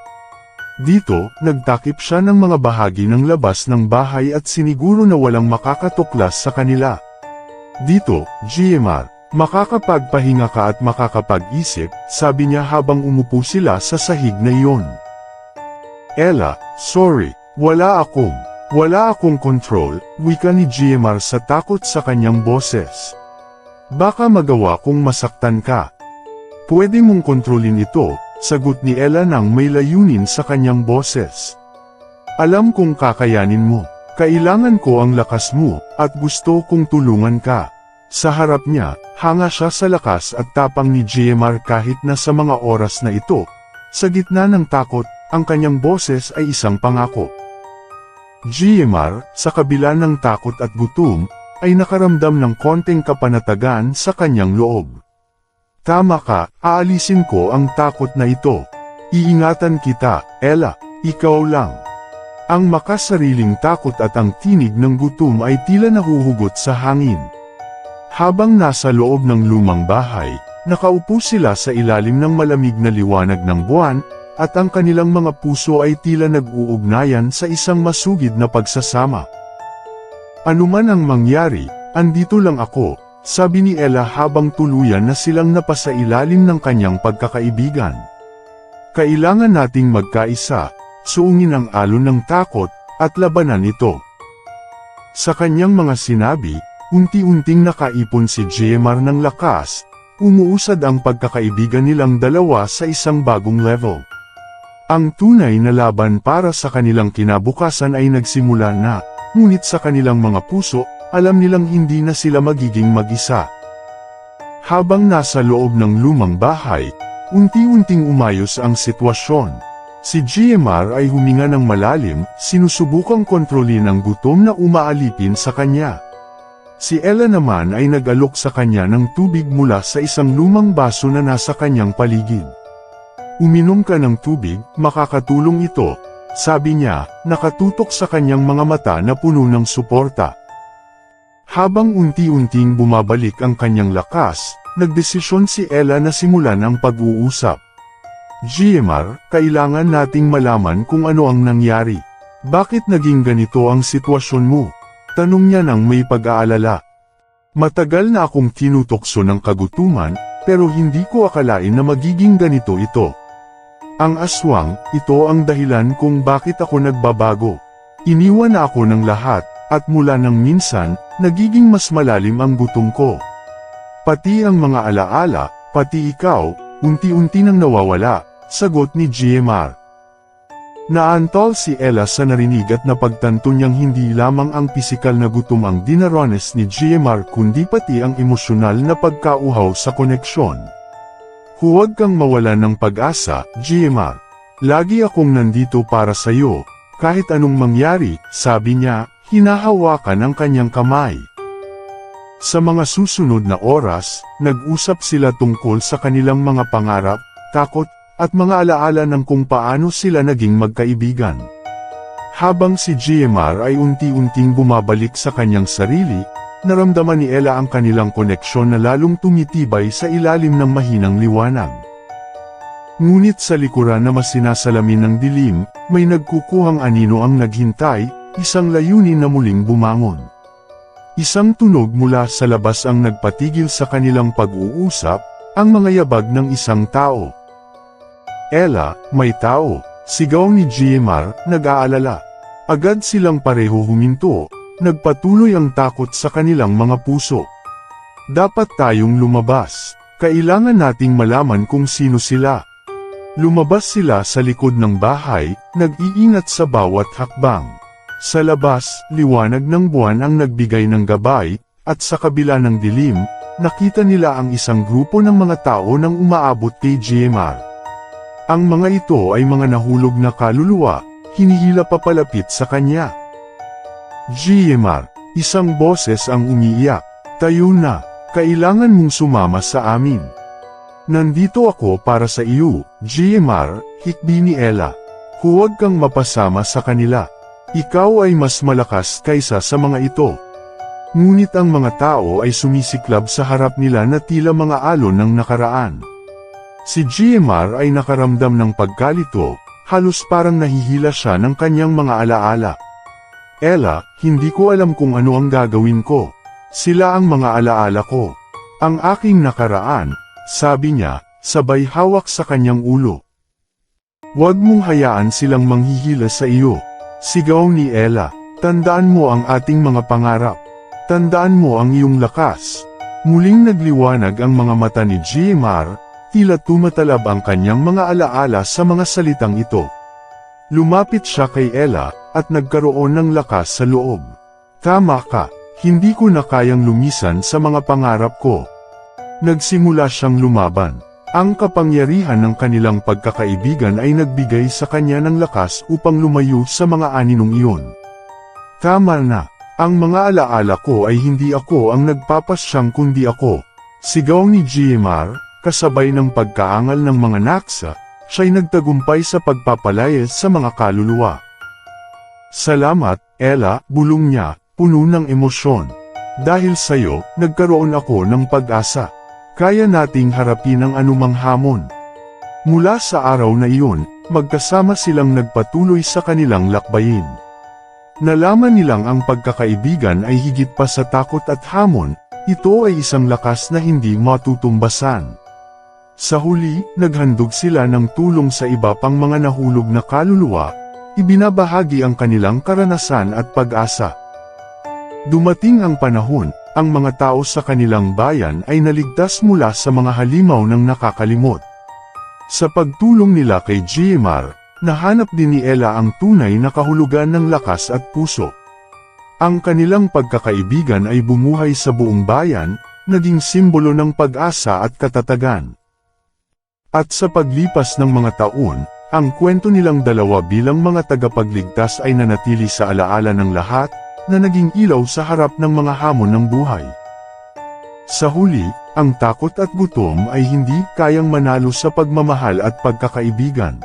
Dito, nagtakip siya ng mga bahagi ng labas ng bahay at siniguro na walang makakatuklas sa kanila. Dito, GMR, makakapagpahinga ka at makakapag-isip, sabi niya habang umupo sila sa sahig na iyon. Ella, sorry. Wala akong control, wika ni GMR sa takot sa kanyang boses. Baka magawa kong masaktan ka. Pwede mong kontrolin ito, sagot ni Ella nang may layunin sa kanyang boses. Alam kong kakayanin mo, kailangan ko ang lakas mo, at gusto kong tulungan ka. Sa harap niya, hanga siya sa lakas at tapang ni GMR kahit na sa mga oras na ito. Sa gitna ng takot, ang kanyang boses ay isang pangako. GMR, sa kabila ng takot at gutom, ay nakaramdam ng konting kapanatagan sa kanyang loob. Tama ka, aalisin ko ang takot na ito. Iingatan kita, Ella, ikaw lang. Ang makasariling takot at ang tinig ng gutom ay tila nahuhugot sa hangin. Habang nasa loob ng lumang bahay, nakaupo sila sa ilalim ng malamig na liwanag ng buwan, at ang kanilang mga puso ay tila nag-uugnayan sa isang masugid na pagsasama. Anuman ang mangyari, andito lang ako, sabi ni Ella habang tuluyan na silang napasailalim ng kanyang pagkakaibigan. Kailangan nating magkaisa, suungin ang alon ng takot, at labanan ito. Sa kanyang mga sinabi, unti-unting nakaipon si JMR ng lakas, umuusad ang pagkakaibigan nilang dalawa sa isang bagong level. Ang tunay na laban para sa kanilang kinabukasan ay nagsimula na, ngunit sa kanilang mga puso, alam nilang hindi na sila magiging mag-isa. Habang nasa loob ng lumang bahay, unti-unting umayos ang sitwasyon. Si JMR ay huminga ng malalim, sinusubukang kontrolin ang gutom na umaalipin sa kanya. Si Ella naman ay nag-alok sa kanya ng tubig mula sa isang lumang baso na nasa kanyang paligid. Uminom ka ng tubig, makakatulong ito, sabi niya, nakatutok sa kanyang mga mata na puno ng suporta. Habang unti-unting bumabalik ang kanyang lakas, nagdesisyon si Ella na simulan ang pag-uusap. JMR, kailangan nating malaman kung ano ang nangyari. Bakit naging ganito ang sitwasyon mo? Tanong niya nang may pag-aalala. Matagal na akong tinutokso ng kagutuman, pero hindi ko akalain na magiging ganito ito. Ang aswang, ito ang dahilan kung bakit ako nagbabago. Iniwan na ako ng lahat, at mula nang minsan, nagiging mas malalim ang gutom ko. Pati ang mga alaala, pati ikaw, unti-unti nang nawawala, sagot ni JMR. Naantol si Ella sa narinig at napagtanto niyang hindi lamang ang pisikal na gutom ang dinaranas ni JMR kundi pati ang emosyonal na pagkauhaw sa koneksyon. Huwag kang mawalan ng pag-asa, JMR. Lagi akong nandito para sa iyo, kahit anong mangyari, sabi niya, hinahawakan ang kanyang kamay. Sa mga susunod na oras, nag-usap sila tungkol sa kanilang mga pangarap, takot, at mga alaala ng kung paano sila naging magkaibigan. Habang si JMR ay unti-unting bumabalik sa kanyang sarili, naramdaman ni Ella ang kanilang koneksyon na lalong tumitibay sa ilalim ng mahinang liwanag. Ngunit sa likuran na masinasalamin ng dilim, may nagkukuhang anino ang naghintay, isang layunin na muling bumangon. Isang tunog mula sa labas ang nagpatigil sa kanilang pag-uusap, ang mga yabag ng isang tao. Ella, may tao, sigaw ni JMR, nag-aalala. Agad silang pareho huminto, nagpatuloy ang takot sa kanilang mga puso. Dapat tayong lumabas, kailangan nating malaman kung sino sila. Lumabas sila sa likod ng bahay, nag-iingat sa bawat hakbang. Sa labas, liwanag ng buwan ang nagbigay ng gabay, at sa kabila ng dilim, nakita nila ang isang grupo ng mga tao nang umaabot kay JMR. Ang mga ito ay mga nahulog na kaluluwa, hinihila papalapit sa kanya. JMR, isang boses ang umiiyak, tayo na, kailangan mong sumama sa amin. Nandito ako para sa iyo, JMR, hikbi ni Ella. Huwag kang mapasama sa kanila. Ikaw ay mas malakas kaysa sa mga ito. Ngunit ang mga tao ay sumisiklab sa harap nila na tila mga alon ng nakaraan. Si JMR ay nakaramdam ng pagkalito, halos parang nahihila siya ng kanyang mga alaala. Ella, hindi ko alam kung ano ang gagawin ko. Sila ang mga alaala ko. Ang aking nakaraan, sabi niya, sabay hawak sa kanyang ulo. Huwag mong hayaan silang manghihila sa iyo. Sigaw ni Ella, tandaan mo ang ating mga pangarap. Tandaan mo ang iyong lakas. Muling nagliwanag ang mga mata ni JMR, tila tumatalab ang kanyang mga alaala sa mga salitang ito. Lumapit siya kay Ella, at nagkaroon ng lakas sa loob. Tama ka, hindi ko na kayang lumisan sa mga pangarap ko. Nagsimula siyang lumaban. Ang kapangyarihan ng kanilang pagkakaibigan ay nagbigay sa kanya ng lakas upang lumayo sa mga aninong iyon. Tama na, ang mga alaala ko ay hindi ako ang nagpapasyang kundi ako. Sigaw ni JMR, kasabay ng pagkaangal ng mga naksa, siya'y nagtagumpay sa pagpapalayas sa mga kaluluwa. Salamat, Ella, bulong niya, puno ng emosyon. Dahil sa'yo, nagkaroon ako ng pag-asa. Kaya nating harapin ang anumang hamon. Mula sa araw na iyon, magkasama silang nagpatuloy sa kanilang lakbayin. Nalaman nilang ang pagkakaibigan ay higit pa sa takot at hamon, ito ay isang lakas na hindi matutumbasan. Sa huli, naghandog sila ng tulong sa iba pang mga nahulog na kaluluwa, ibinabahagi ang kanilang karanasan at pag-asa. Dumating ang panahon, ang mga tao sa kanilang bayan ay naligtas mula sa mga halimaw ng nakakalimot. Sa pagtulong nila kay GMR, nahanap din ni Ella ang tunay na kahulugan ng lakas at puso. Ang kanilang pagkakaibigan ay bumuhay sa buong bayan, naging simbolo ng pag-asa at katatagan. At sa paglipas ng mga taon, ang kwento nilang dalawa bilang mga tagapagligtas ay nanatili sa alaala ng lahat, na naging ilaw sa harap ng mga hamon ng buhay. Sa huli, ang takot at gutom ay hindi kayang manalo sa pagmamahal at pagkakaibigan.